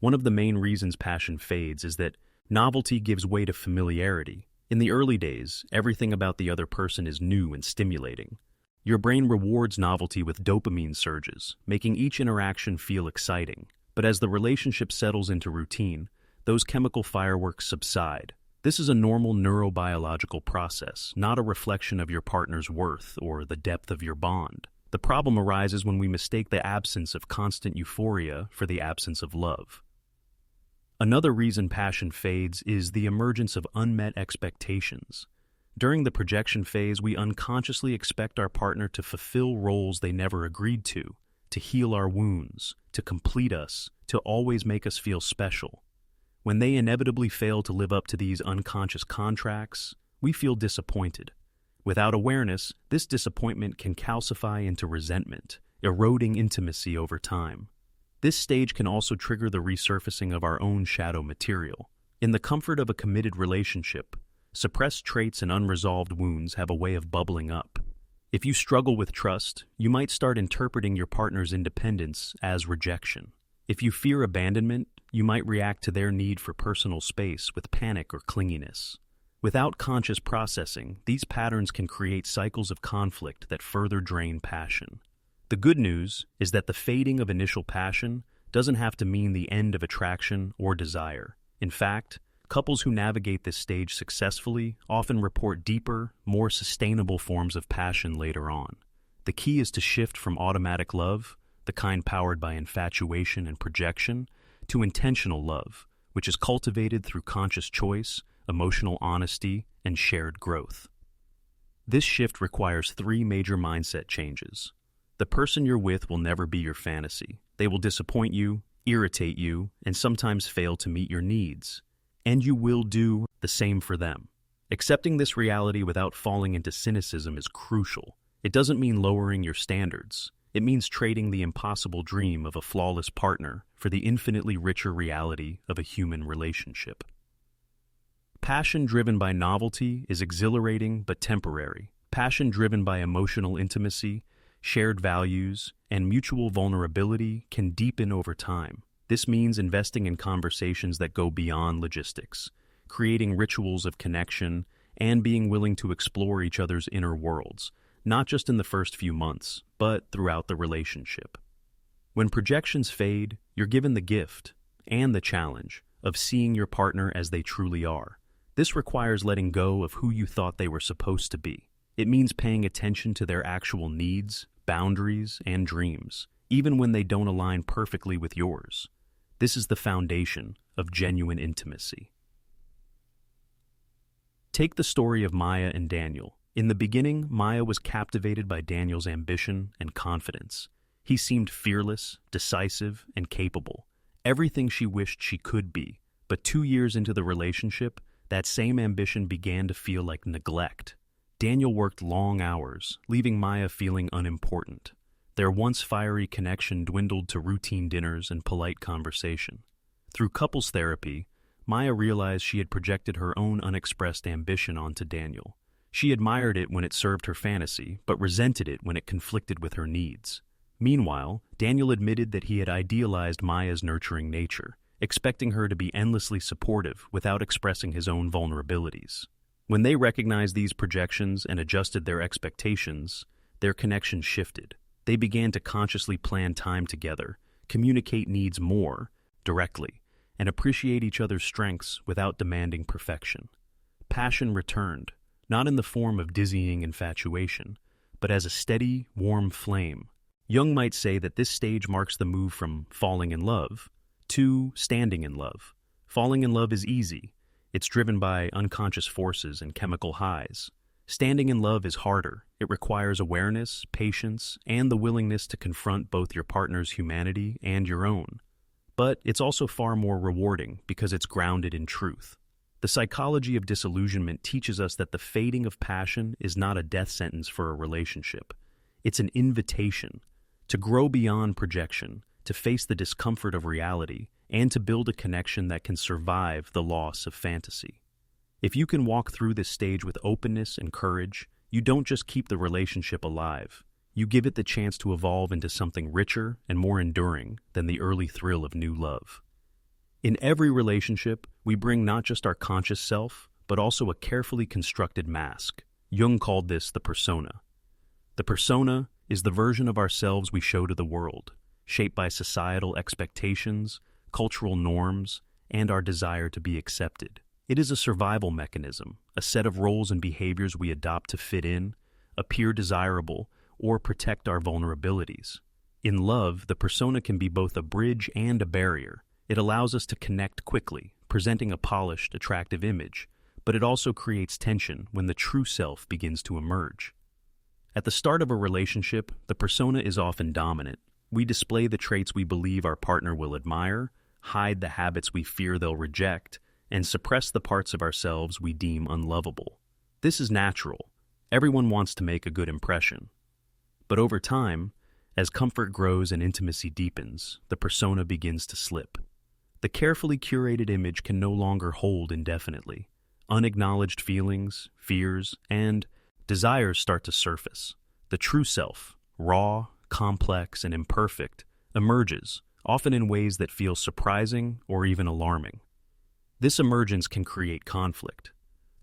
One of the main reasons passion fades is that novelty gives way to familiarity. In the early days, everything about the other person is new and stimulating. Your brain rewards novelty with dopamine surges, making each interaction feel exciting. But as the relationship settles into routine, those chemical fireworks subside. This is a normal neurobiological process, not a reflection of your partner's worth or the depth of your bond. The problem arises when we mistake the absence of constant euphoria for the absence of love. Another reason passion fades is the emergence of unmet expectations. During the projection phase, we unconsciously expect our partner to fulfill roles they never agreed to heal our wounds, to complete us, to always make us feel special. When they inevitably fail to live up to these unconscious contracts, we feel disappointed. Without awareness, this disappointment can calcify into resentment, eroding intimacy over time. This stage can also trigger the resurfacing of our own shadow material. In the comfort of a committed relationship, suppressed traits and unresolved wounds have a way of bubbling up. If you struggle with trust, you might start interpreting your partner's independence as rejection. If you fear abandonment, you might react to their need for personal space with panic or clinginess. Without conscious processing, these patterns can create cycles of conflict that further drain passion. The good news is that the fading of initial passion doesn't have to mean the end of attraction or desire. In fact, couples who navigate this stage successfully often report deeper, more sustainable forms of passion later on. The key is to shift from automatic love, the kind powered by infatuation and projection, to intentional love, which is cultivated through conscious choice, emotional honesty, and shared growth. This shift requires 3 major mindset changes. The person you're with will never be your fantasy. They will disappoint you, irritate you, and sometimes fail to meet your needs. And you will do the same for them. Accepting this reality without falling into cynicism is crucial. It doesn't mean lowering your standards. It means trading the impossible dream of a flawless partner for the infinitely richer reality of a human relationship. Passion driven by novelty is exhilarating but temporary. Passion driven by emotional intimacy, shared values, and mutual vulnerability can deepen over time. This means investing in conversations that go beyond logistics, creating rituals of connection, and being willing to explore each other's inner worlds, not just in the first few months, but throughout the relationship. When projections fade, you're given the gift and the challenge of seeing your partner as they truly are. This requires letting go of who you thought they were supposed to be. It means paying attention to their actual needs, boundaries, and dreams, even when they don't align perfectly with yours. This is the foundation of genuine intimacy. Take the story of Maya and Daniel. In the beginning, Maya was captivated by Daniel's ambition and confidence. He seemed fearless, decisive, and capable, everything she wished she could be. But 2 years into the relationship, that same ambition began to feel like neglect. Daniel worked long hours, leaving Maya feeling unimportant. Their once fiery connection dwindled to routine dinners and polite conversation. Through couples therapy, Maya realized she had projected her own unexpressed ambition onto Daniel. She admired it when it served her fantasy, but resented it when it conflicted with her needs. Meanwhile, Daniel admitted that he had idealized Maya's nurturing nature, expecting her to be endlessly supportive without expressing his own vulnerabilities. When they recognized these projections and adjusted their expectations, their connection shifted. They began to consciously plan time together, communicate needs more directly, and appreciate each other's strengths without demanding perfection. Passion returned, not in the form of dizzying infatuation, but as a steady, warm flame. Jung might say that this stage marks the move from falling in love to standing in love. Falling in love is easy. It's driven by unconscious forces and chemical highs. Standing in love is harder. It requires awareness, patience, and the willingness to confront both your partner's humanity and your own. But it's also far more rewarding because it's grounded in truth. The psychology of disillusionment teaches us that the fading of passion is not a death sentence for a relationship. It's an invitation to grow beyond projection, to face the discomfort of reality, and to build a connection that can survive the loss of fantasy. If you can walk through this stage with openness and courage, you don't just keep the relationship alive. You give it the chance to evolve into something richer and more enduring than the early thrill of new love. In every relationship, we bring not just our conscious self, but also a carefully constructed mask. Jung called this the persona. The persona is the version of ourselves we show to the world, shaped by societal expectations, cultural norms, and our desire to be accepted. It is a survival mechanism, a set of roles and behaviors we adopt to fit in, appear desirable, or protect our vulnerabilities. In love, the persona can be both a bridge and a barrier. It allows us to connect quickly, presenting a polished, attractive image, but it also creates tension when the true self begins to emerge. At the start of a relationship, the persona is often dominant. We display the traits we believe our partner will admire, hide the habits we fear they'll reject, and suppress the parts of ourselves we deem unlovable. This is natural. Everyone wants to make a good impression. But over time, As comfort grows and intimacy deepens, the persona begins to slip. The carefully curated image can no longer hold indefinitely. Unacknowledged feelings, fears, and desires start to surface. The true self, raw, complex, and imperfect, emerges, often in ways that feel surprising or even alarming. This emergence can create conflict.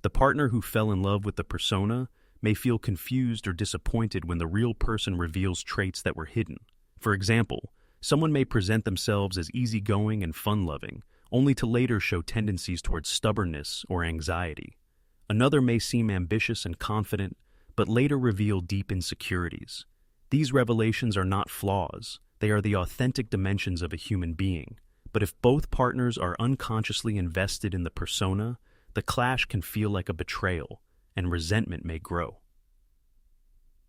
The partner who fell in love with the persona may feel confused or disappointed when the real person reveals traits that were hidden. For example, someone may present themselves as easygoing and fun-loving, only to later show tendencies towards stubbornness or anxiety. Another may seem ambitious and confident, but later reveal deep insecurities. These revelations are not flaws, they are the authentic dimensions of a human being. But if both partners are unconsciously invested in the persona, the clash can feel like a betrayal, and resentment may grow.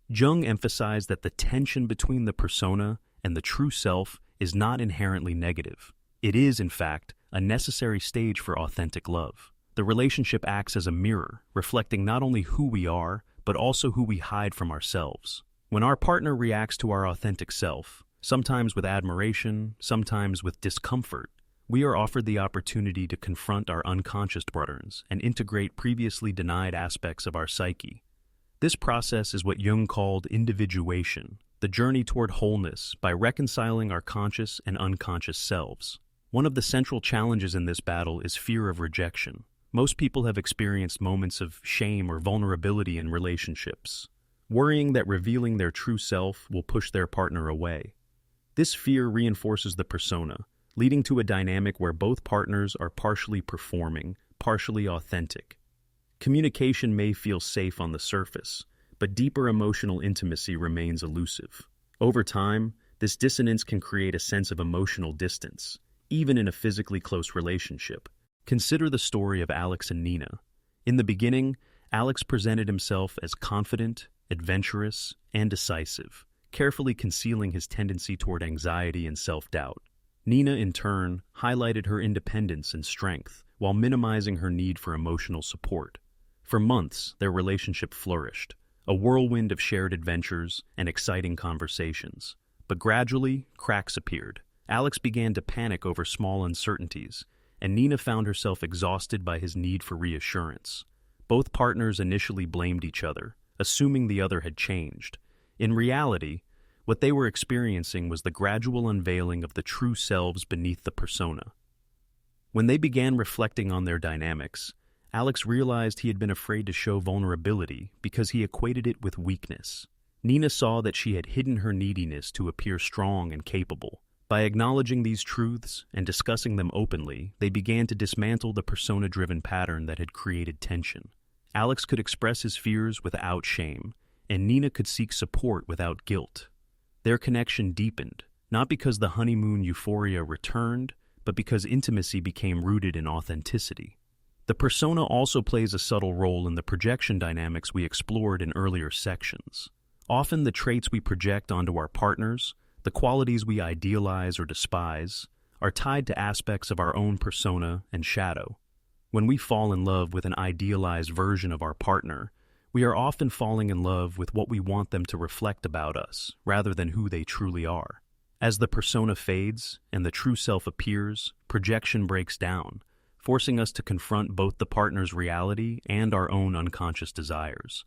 Jung emphasized that the tension between the persona and the true self is not inherently negative. It is, in fact, a necessary stage for authentic love. The relationship acts as a mirror, reflecting not only who we are, but also who we hide from ourselves. When our partner reacts to our authentic self, sometimes with admiration, sometimes with discomfort, we are offered the opportunity to confront our unconscious patterns and integrate previously denied aspects of our psyche. This process is what Jung called individuation, the journey toward wholeness by reconciling our conscious and unconscious selves. One of the central challenges in this battle is fear of rejection. Most people have experienced moments of shame or vulnerability in relationships, worrying that revealing their true self will push their partner away. This fear reinforces the persona, leading to a dynamic where both partners are partially performing, partially authentic. Communication may feel safe on the surface, but deeper emotional intimacy remains elusive. Over time, this dissonance can create a sense of emotional distance, even in a physically close relationship. Consider the story of Alex and Nina. In the beginning, Alex presented himself as confident, adventurous, and decisive, carefully concealing his tendency toward anxiety and self-doubt. Nina, in turn, highlighted her independence and strength, while minimizing her need for emotional support. For months, their relationship flourished, a whirlwind of shared adventures and exciting conversations. But gradually, cracks appeared. Alex began to panic over small uncertainties, and Nina found herself exhausted by his need for reassurance. Both partners initially blamed each other, assuming the other had changed. In reality, what they were experiencing was the gradual unveiling of the true selves beneath the persona. When they began reflecting on their dynamics, Alex realized he had been afraid to show vulnerability because he equated it with weakness. Nina saw that she had hidden her neediness to appear strong and capable. By acknowledging these truths and discussing them openly, they began to dismantle the persona-driven pattern that had created tension. Alex could express his fears without shame, and Nina could seek support without guilt. Their connection deepened, not because the honeymoon euphoria returned, but because intimacy became rooted in authenticity. The persona also plays a subtle role in the projection dynamics we explored in earlier sections. Often the traits we project onto our partners, the qualities we idealize or despise, are tied to aspects of our own persona and shadow. When we fall in love with an idealized version of our partner, we are often falling in love with what we want them to reflect about us, rather than who they truly are. As the persona fades and the true self appears, projection breaks down, forcing us to confront both the partner's reality and our own unconscious desires.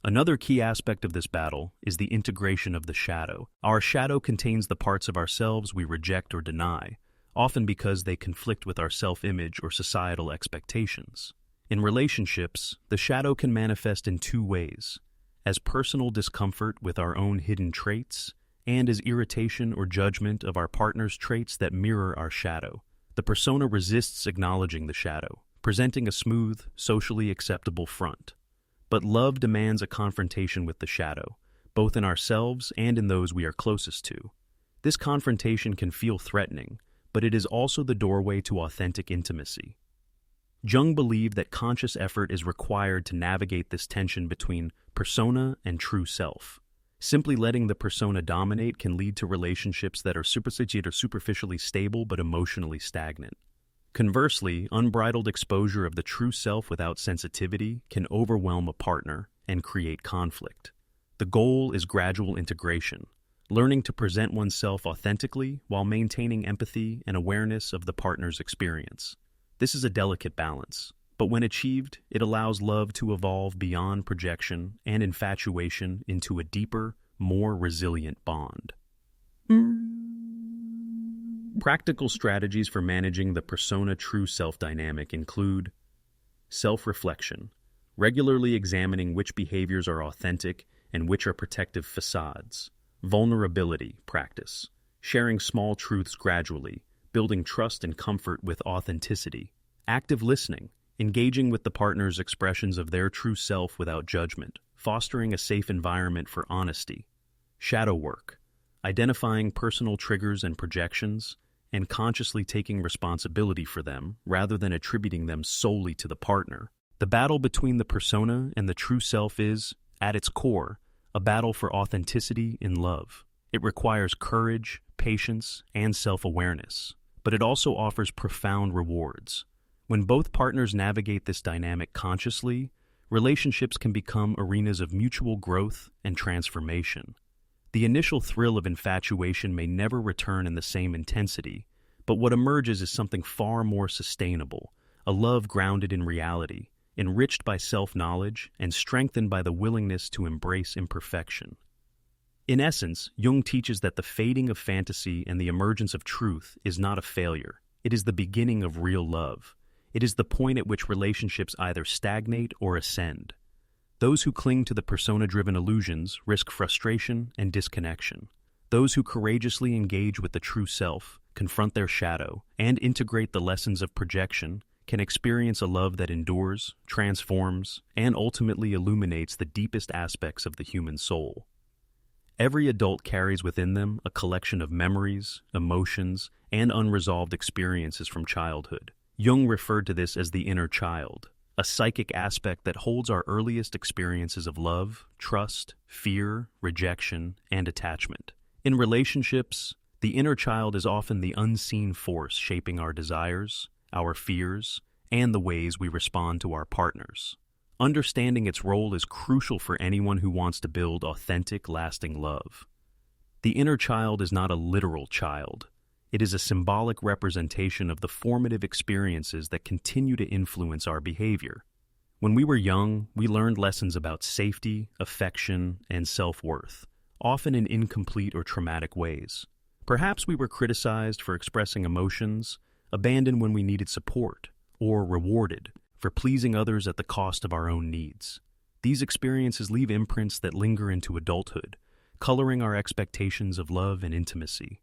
Another key aspect of this battle is the integration of the shadow. Our shadow contains the parts of ourselves we reject or deny, often because they conflict with our self-image or societal expectations. In relationships, the shadow can manifest in two ways: as personal discomfort with our own hidden traits, and as irritation or judgment of our partner's traits that mirror our shadow. The persona resists acknowledging the shadow, presenting a smooth, socially acceptable front. But love demands a confrontation with the shadow, both in ourselves and in those we are closest to. This confrontation can feel threatening, but it is also the doorway to authentic intimacy. Jung believed that conscious effort is required to navigate this tension between persona and true self. Simply letting the persona dominate can lead to relationships that are superficially stable but emotionally stagnant. Conversely, unbridled exposure of the true self without sensitivity can overwhelm a partner and create conflict. The goal is gradual integration, learning to present oneself authentically while maintaining empathy and awareness of the partner's experience. This is a delicate balance, but when achieved, it allows love to evolve beyond projection and infatuation into a deeper, more resilient bond. Practical strategies for managing the persona-true self dynamic include self-reflection, regularly examining which behaviors are authentic and which are protective facades. Vulnerability practice, sharing small truths gradually, building trust and comfort with authenticity. Active listening, engaging with the partner's expressions of their true self without judgment, fostering a safe environment for honesty. Shadow work, identifying personal triggers and projections, and consciously taking responsibility for them rather than attributing them solely to the partner. The battle between the persona and the true self is, at its core, a battle for authenticity in love. It requires courage, patience, and self-awareness, but it also offers profound rewards. When both partners navigate this dynamic consciously, relationships can become arenas of mutual growth and transformation. The initial thrill of infatuation may never return in the same intensity, but what emerges is something far more sustainable, a love grounded in reality, enriched by self-knowledge and strengthened by the willingness to embrace imperfection. In essence, Jung teaches that the fading of fantasy and the emergence of truth is not a failure. It is the beginning of real love. It is the point at which relationships either stagnate or ascend. Those who cling to the persona-driven illusions risk frustration and disconnection. Those who courageously engage with the true self, confront their shadow, and integrate the lessons of projection can experience a love that endures, transforms, and ultimately illuminates the deepest aspects of the human soul. Every adult carries within them a collection of memories, emotions, and unresolved experiences from childhood. Jung referred to this as the inner child, a psychic aspect that holds our earliest experiences of love, trust, fear, rejection, and attachment. In relationships, the inner child is often the unseen force shaping our desires, our fears, and the ways we respond to our partners. Understanding its role is crucial for anyone who wants to build authentic, lasting love. The inner child is not a literal child. It is a symbolic representation of the formative experiences that continue to influence our behavior. When we were young, we learned lessons about safety, affection, and self-worth, often in incomplete or traumatic ways. Perhaps we were criticized for expressing emotions, abandoned when we needed support, or rewarded for pleasing others at the cost of our own needs. These experiences leave imprints that linger into adulthood, coloring our expectations of love and intimacy.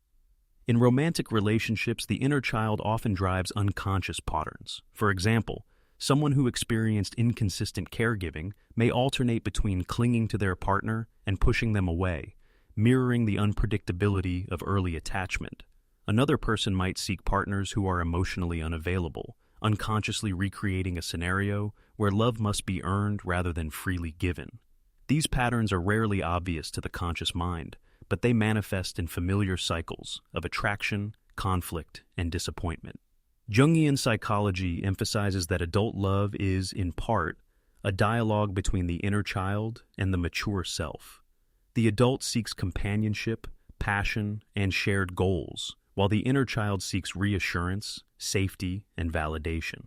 In romantic relationships, the inner child often drives unconscious patterns. For example, someone who experienced inconsistent caregiving may alternate between clinging to their partner and pushing them away, mirroring the unpredictability of early attachment. Another person might seek partners who are emotionally unavailable, unconsciously recreating a scenario where love must be earned rather than freely given. These patterns are rarely obvious to the conscious mind, but they manifest in familiar cycles of attraction, conflict, and disappointment. Jungian psychology emphasizes that adult love is, in part, a dialogue between the inner child and the mature self. The adult seeks companionship, passion, and shared goals, while the inner child seeks reassurance, safety, and validation.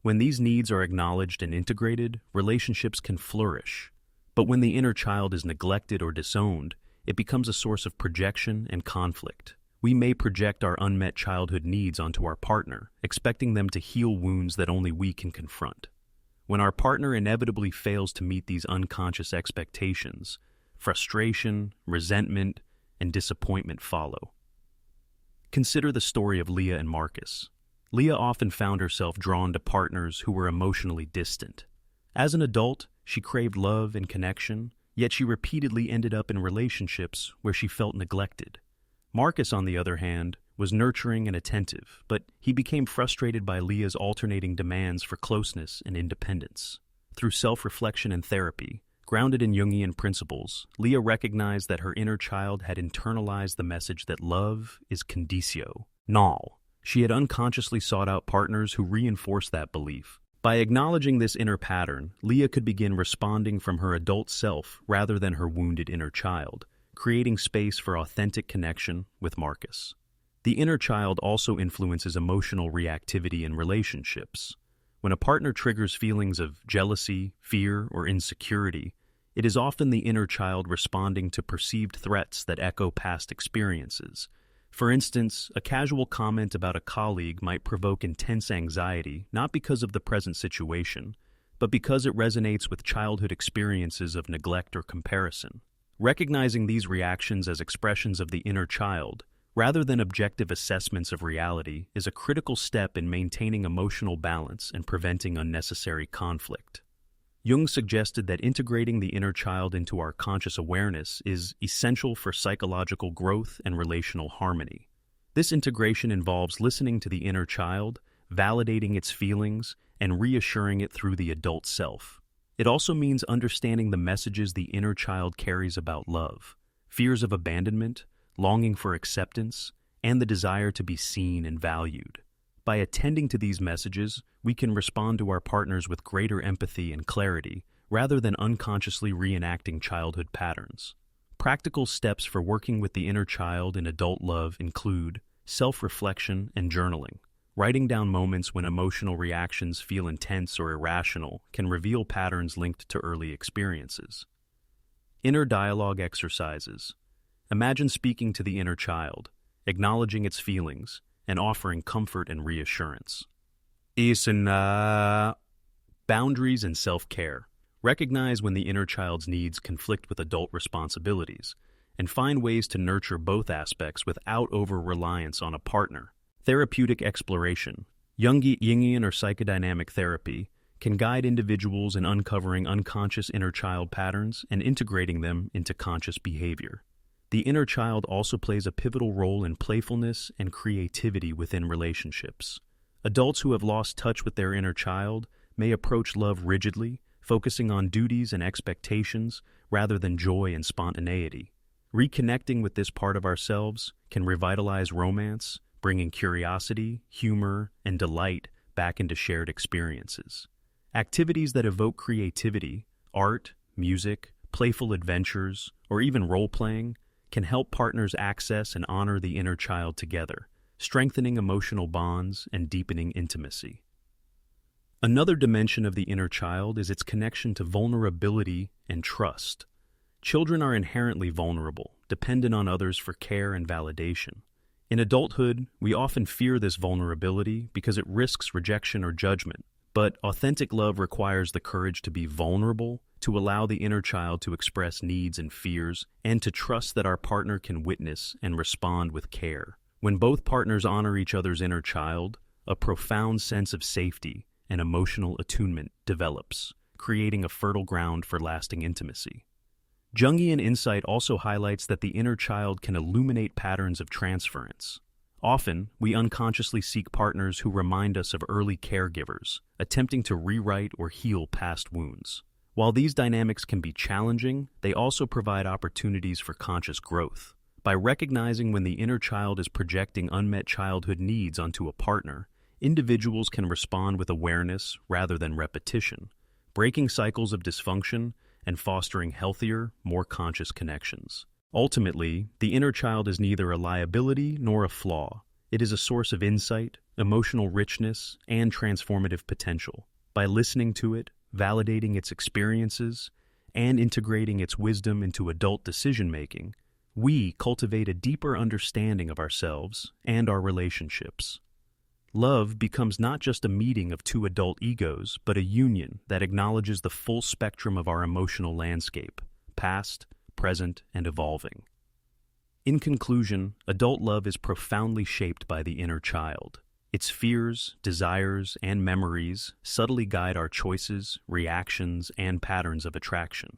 When these needs are acknowledged and integrated, relationships can flourish. But when the inner child is neglected or disowned, it becomes a source of projection and conflict. We may project our unmet childhood needs onto our partner, expecting them to heal wounds that only we can confront. When our partner inevitably fails to meet these unconscious expectations, frustration, resentment, and disappointment follow. Consider the story of Leah and Marcus. Leah often found herself drawn to partners who were emotionally distant. As an adult, she craved love and connection, yet she repeatedly ended up in relationships where she felt neglected. Marcus, on the other hand, was nurturing and attentive, but he became frustrated by Leah's alternating demands for closeness and independence. Through self-reflection and therapy, grounded in Jungian principles, Leah recognized that her inner child had internalized the message that love is conditio, null. She had unconsciously sought out partners who reinforced that belief. By acknowledging this inner pattern, Leah could begin responding from her adult self rather than her wounded inner child, creating space for authentic connection with Marcus. The inner child also influences emotional reactivity in relationships. When a partner triggers feelings of jealousy, fear, or insecurity, it is often the inner child responding to perceived threats that echo past experiences. For instance, a casual comment about a colleague might provoke intense anxiety, not because of the present situation, but because it resonates with childhood experiences of neglect or comparison. Recognizing these reactions as expressions of the inner child, rather than objective assessments of reality, is a critical step in maintaining emotional balance and preventing unnecessary conflict. Jung suggested that integrating the inner child into our conscious awareness is essential for psychological growth and relational harmony. This integration involves listening to the inner child, validating its feelings, and reassuring it through the adult self. It also means understanding the messages the inner child carries about love, fears of abandonment, longing for acceptance, and the desire to be seen and valued. By attending to these messages, we can respond to our partners with greater empathy and clarity, rather than unconsciously reenacting childhood patterns. Practical steps for working with the inner child in adult love include self-reflection and journaling. Writing down moments when emotional reactions feel intense or irrational can reveal patterns linked to early experiences. Inner dialogue exercises. Imagine speaking to the inner child, acknowledging its feelings, and offering comfort and reassurance. Boundaries and self-care. Recognize when the inner child's needs conflict with adult responsibilities, and find ways to nurture both aspects without over-reliance on a partner. Therapeutic exploration. Jungian or psychodynamic therapy can guide individuals in uncovering unconscious inner child patterns and integrating them into conscious behavior. The inner child also plays a pivotal role in playfulness and creativity within relationships. Adults who have lost touch with their inner child may approach love rigidly, focusing on duties and expectations rather than joy and spontaneity. Reconnecting with this part of ourselves can revitalize romance, bringing curiosity, humor, and delight back into shared experiences. Activities that evoke creativity, art, music, playful adventures, or even role-playing can help partners access and honor the inner child together, strengthening emotional bonds and deepening intimacy. Another dimension of the inner child is its connection to vulnerability and trust. Children are inherently vulnerable, dependent on others for care and validation. In adulthood, we often fear this vulnerability because it risks rejection or judgment, but authentic love requires the courage to be vulnerable, to allow the inner child to express needs and fears, and to trust that our partner can witness and respond with care. When both partners honor each other's inner child, a profound sense of safety and emotional attunement develops, creating a fertile ground for lasting intimacy. Jungian insight also highlights that the inner child can illuminate patterns of transference. Often, we unconsciously seek partners who remind us of early caregivers, attempting to rewrite or heal past wounds. While these dynamics can be challenging, they also provide opportunities for conscious growth. By recognizing when the inner child is projecting unmet childhood needs onto a partner, individuals can respond with awareness rather than repetition, breaking cycles of dysfunction and fostering healthier, more conscious connections. Ultimately, the inner child is neither a liability nor a flaw. It is a source of insight, emotional richness, and transformative potential. By listening to it, validating its experiences, and integrating its wisdom into adult decision-making, we cultivate a deeper understanding of ourselves and our relationships. Love becomes not just a meeting of two adult egos, but a union that acknowledges the full spectrum of our emotional landscape, past, present, and evolving. In conclusion, adult love is profoundly shaped by the inner child. Its fears, desires, and memories subtly guide our choices, reactions, and patterns of attraction.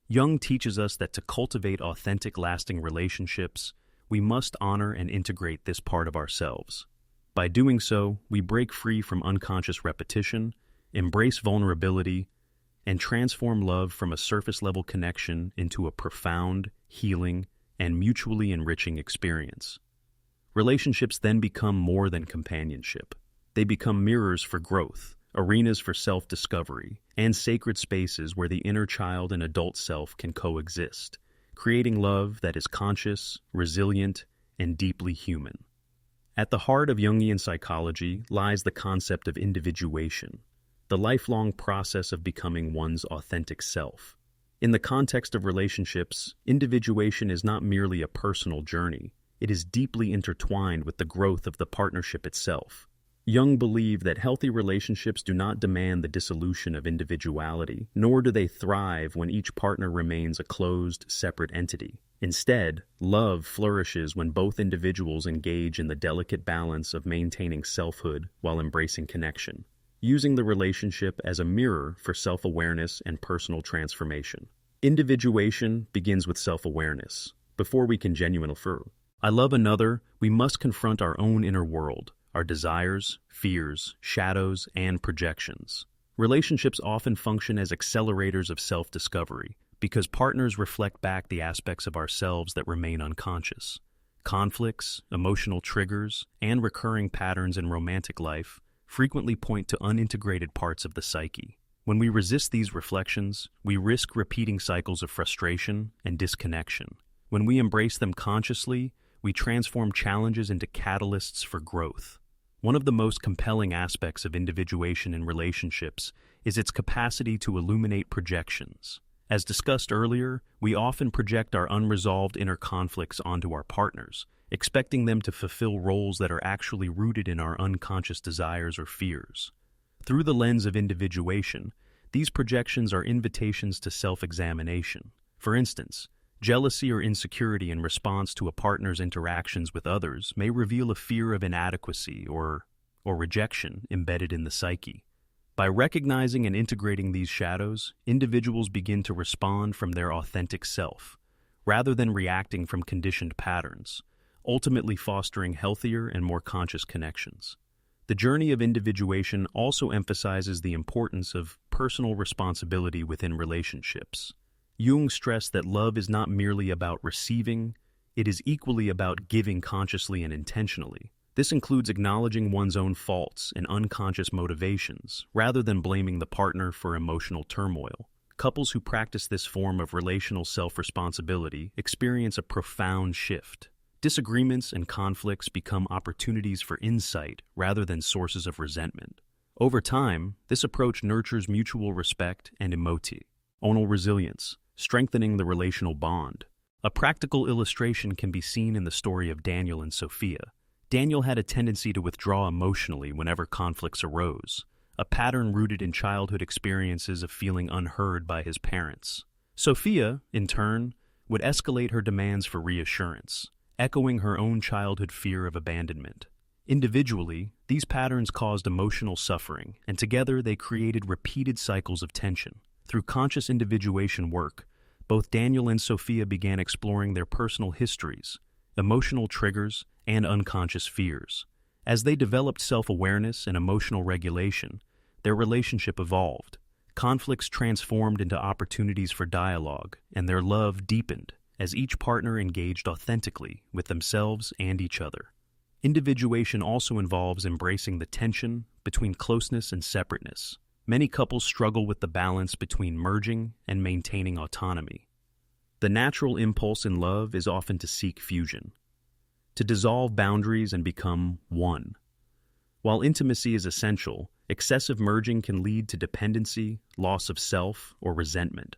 Jung teaches us that to cultivate authentic, lasting relationships, we must honor and integrate this part of ourselves. By doing so, we break free from unconscious repetition, embrace vulnerability, and transform love from a surface-level connection into a profound, healing, and mutually enriching experience. Relationships then become more than companionship. They become mirrors for growth, arenas for self-discovery, and sacred spaces where the inner child and adult self can coexist, creating love that is conscious, resilient, and deeply human. At the heart of Jungian psychology lies the concept of individuation, the lifelong process of becoming one's authentic self. In the context of relationships, individuation is not merely a personal journey. It is deeply intertwined with the growth of the partnership itself. Jung believed that healthy relationships do not demand the dissolution of individuality, nor do they thrive when each partner remains a closed, separate entity. Instead, love flourishes when both individuals engage in the delicate balance of maintaining selfhood while embracing connection, using the relationship as a mirror for self-awareness and personal transformation. Individuation begins with self-awareness. Before we can genuinely I love another, we must confront our own inner world, our desires, fears, shadows, and projections. Relationships often function as accelerators of self-discovery because partners reflect back the aspects of ourselves that remain unconscious. Conflicts, emotional triggers, and recurring patterns in romantic life frequently point to unintegrated parts of the psyche. When we resist these reflections, we risk repeating cycles of frustration and disconnection. When we embrace them consciously, we transform challenges into catalysts for growth. One of the most compelling aspects of individuation in relationships is its capacity to illuminate projections. As discussed earlier, we often project our unresolved inner conflicts onto our partners, expecting them to fulfill roles that are actually rooted in our unconscious desires or fears. Through the lens of individuation, these projections are invitations to self-examination. For instance, jealousy or insecurity in response to a partner's interactions with others may reveal a fear of inadequacy or rejection embedded in the psyche. By recognizing and integrating these shadows, individuals begin to respond from their authentic self, rather than reacting from conditioned patterns, ultimately fostering healthier and more conscious connections. The journey of individuation also emphasizes the importance of personal responsibility within relationships. Jung stressed that love is not merely about receiving, it is equally about giving consciously and intentionally. This includes acknowledging one's own faults and unconscious motivations, rather than blaming the partner for emotional turmoil. Couples who practice this form of relational self-responsibility experience a profound shift. Disagreements and conflicts become opportunities for insight rather than sources of resentment. Over time, this approach nurtures mutual respect and emotional resilience, strengthening the relational bond. A practical illustration can be seen in the story of Daniel and Sophia. Daniel had a tendency to withdraw emotionally whenever conflicts arose, a pattern rooted in childhood experiences of feeling unheard by his parents. Sophia, in turn, would escalate her demands for reassurance, echoing her own childhood fear of abandonment. Individually, these patterns caused emotional suffering, and together they created repeated cycles of tension. Through conscious individuation work, both Daniel and Sophia began exploring their personal histories, emotional triggers, and unconscious fears. As they developed self-awareness and emotional regulation, their relationship evolved. Conflicts transformed into opportunities for dialogue, and their love deepened as each partner engaged authentically with themselves and each other. Individuation also involves embracing the tension between closeness and separateness. Many couples struggle with the balance between merging and maintaining autonomy. The natural impulse in love is often to seek fusion, to dissolve boundaries and become one. While intimacy is essential, excessive merging can lead to dependency, loss of self, or resentment.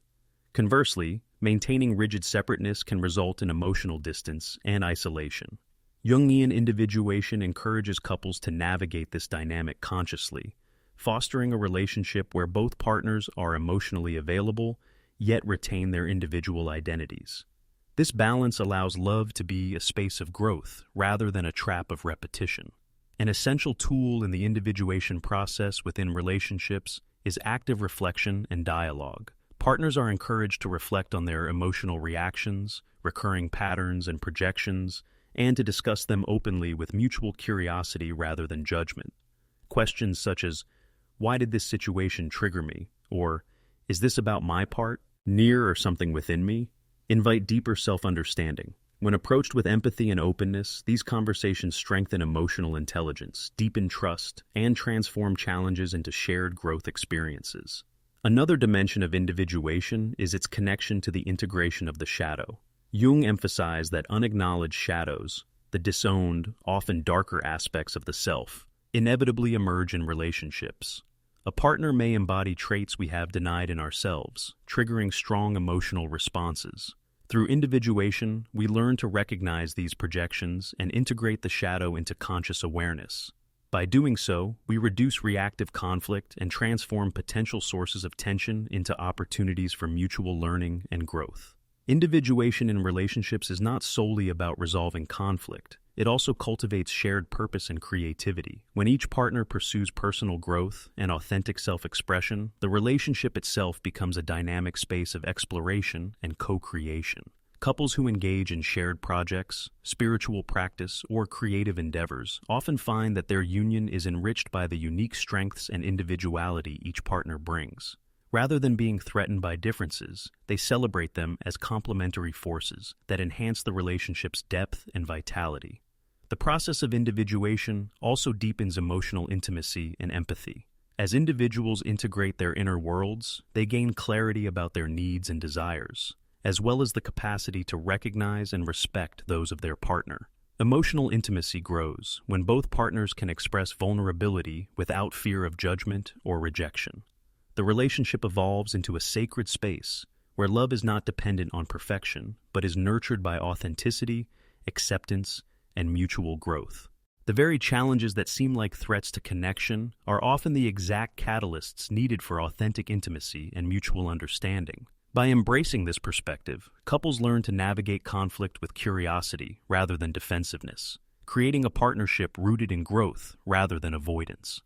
Conversely, maintaining rigid separateness can result in emotional distance and isolation. Jungian individuation encourages couples to navigate this dynamic consciously, fostering a relationship where both partners are emotionally available, yet retain their individual identities. This balance allows love to be a space of growth rather than a trap of repetition. An essential tool in the individuation process within relationships is active reflection and dialogue. Partners are encouraged to reflect on their emotional reactions, recurring patterns and projections, and to discuss them openly with mutual curiosity rather than judgment. Questions such as, "Why did this situation trigger me?" or "Is this about my part, near or something within me?" invite deeper self-understanding. When approached with empathy and openness, these conversations strengthen emotional intelligence, deepen trust, and transform challenges into shared growth experiences. Another dimension of individuation is its connection to the integration of the shadow. Jung emphasized that unacknowledged shadows, the disowned, often darker aspects of the self, inevitably emerge in relationships. A partner may embody traits we have denied in ourselves, triggering strong emotional responses. Through individuation, we learn to recognize these projections and integrate the shadow into conscious awareness. By doing so, we reduce reactive conflict and transform potential sources of tension into opportunities for mutual learning and growth. Individuation in relationships is not solely about resolving conflict. It also cultivates shared purpose and creativity. When each partner pursues personal growth and authentic self-expression, the relationship itself becomes a dynamic space of exploration and co-creation. Couples who engage in shared projects, spiritual practice, or creative endeavors often find that their union is enriched by the unique strengths and individuality each partner brings. Rather than being threatened by differences, they celebrate them as complementary forces that enhance the relationship's depth and vitality. The process of individuation also deepens emotional intimacy and empathy. As individuals integrate their inner worlds, they gain clarity about their needs and desires, as well as the capacity to recognize and respect those of their partner. Emotional intimacy grows when both partners can express vulnerability without fear of judgment or rejection. The relationship evolves into a sacred space where love is not dependent on perfection, but is nurtured by authenticity, acceptance, and mutual growth. The very challenges that seem like threats to connection are often the exact catalysts needed for authentic intimacy and mutual understanding. By embracing this perspective, couples learn to navigate conflict with curiosity rather than defensiveness, creating a partnership rooted in growth rather than avoidance.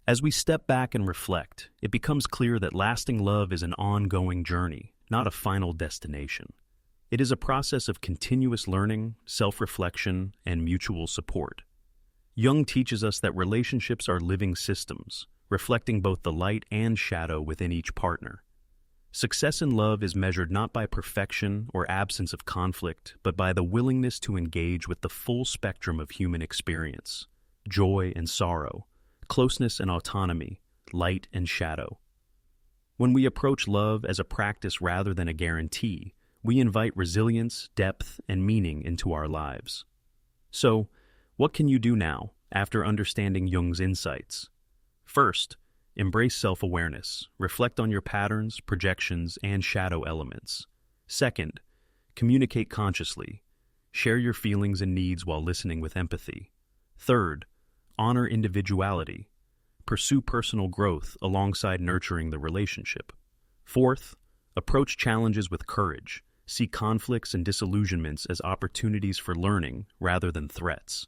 As we step back and reflect, it becomes clear that lasting love is an ongoing journey, not a final destination. It is a process of continuous learning, self-reflection, and mutual support. Jung teaches us that relationships are living systems, reflecting both the light and shadow within each partner. Success in love is measured not by perfection or absence of conflict, but by the willingness to engage with the full spectrum of human experience, joy and sorrow, closeness and autonomy, light and shadow. When we approach love as a practice rather than a guarantee, we invite resilience, depth, and meaning into our lives. So, what can you do now after understanding Jung's insights? First, embrace self-awareness. Reflect on your patterns, projections, and shadow elements. Second, communicate consciously. Share your feelings and needs while listening with empathy. Third, honor individuality. Pursue personal growth alongside nurturing the relationship. Fourth, approach challenges with courage. See conflicts and disillusionments as opportunities for learning rather than threats.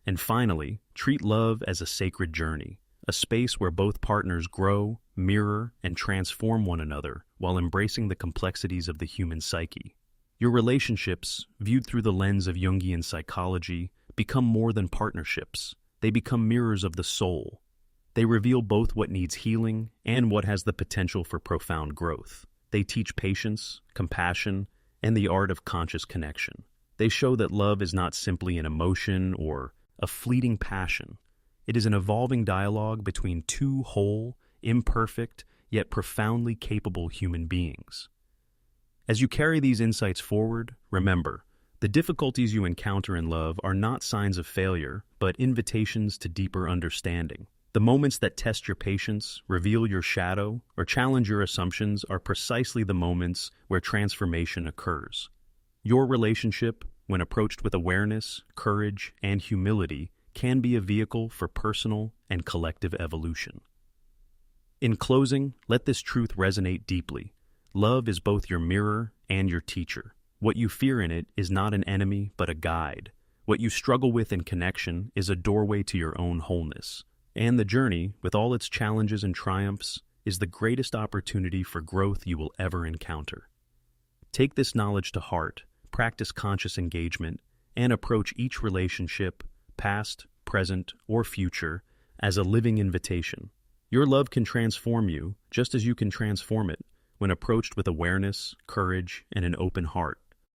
And finally, treat love as a sacred journey, a space where both partners grow, mirror, and transform one another while embracing the complexities of the human psyche. Your relationships, viewed through the lens of Jungian psychology, become more than partnerships. They become mirrors of the soul. They reveal both what needs healing and what has the potential for profound growth. They teach patience, compassion, and the art of conscious connection. They show that love is not simply an emotion or a fleeting passion. It is an evolving dialogue between two whole, imperfect, yet profoundly capable human beings. As you carry these insights forward, remember, the difficulties you encounter in love are not signs of failure, but invitations to deeper understanding. The moments that test your patience, reveal your shadow, or challenge your assumptions are precisely the moments where transformation occurs. Your relationship, when approached with awareness, courage, and humility, can be a vehicle for personal and collective evolution. In closing, let this truth resonate deeply. Love is both your mirror and your teacher. What you fear in it is not an enemy, but a guide. What you struggle with in connection is a doorway to your own wholeness. And the journey, with all its challenges and triumphs, is the greatest opportunity for growth you will ever encounter. Take this knowledge to heart, practice conscious engagement, and approach each relationship, past, present, or future, as a living invitation. Your love can transform you, just as you can transform it, when approached with awareness, courage, and an open heart.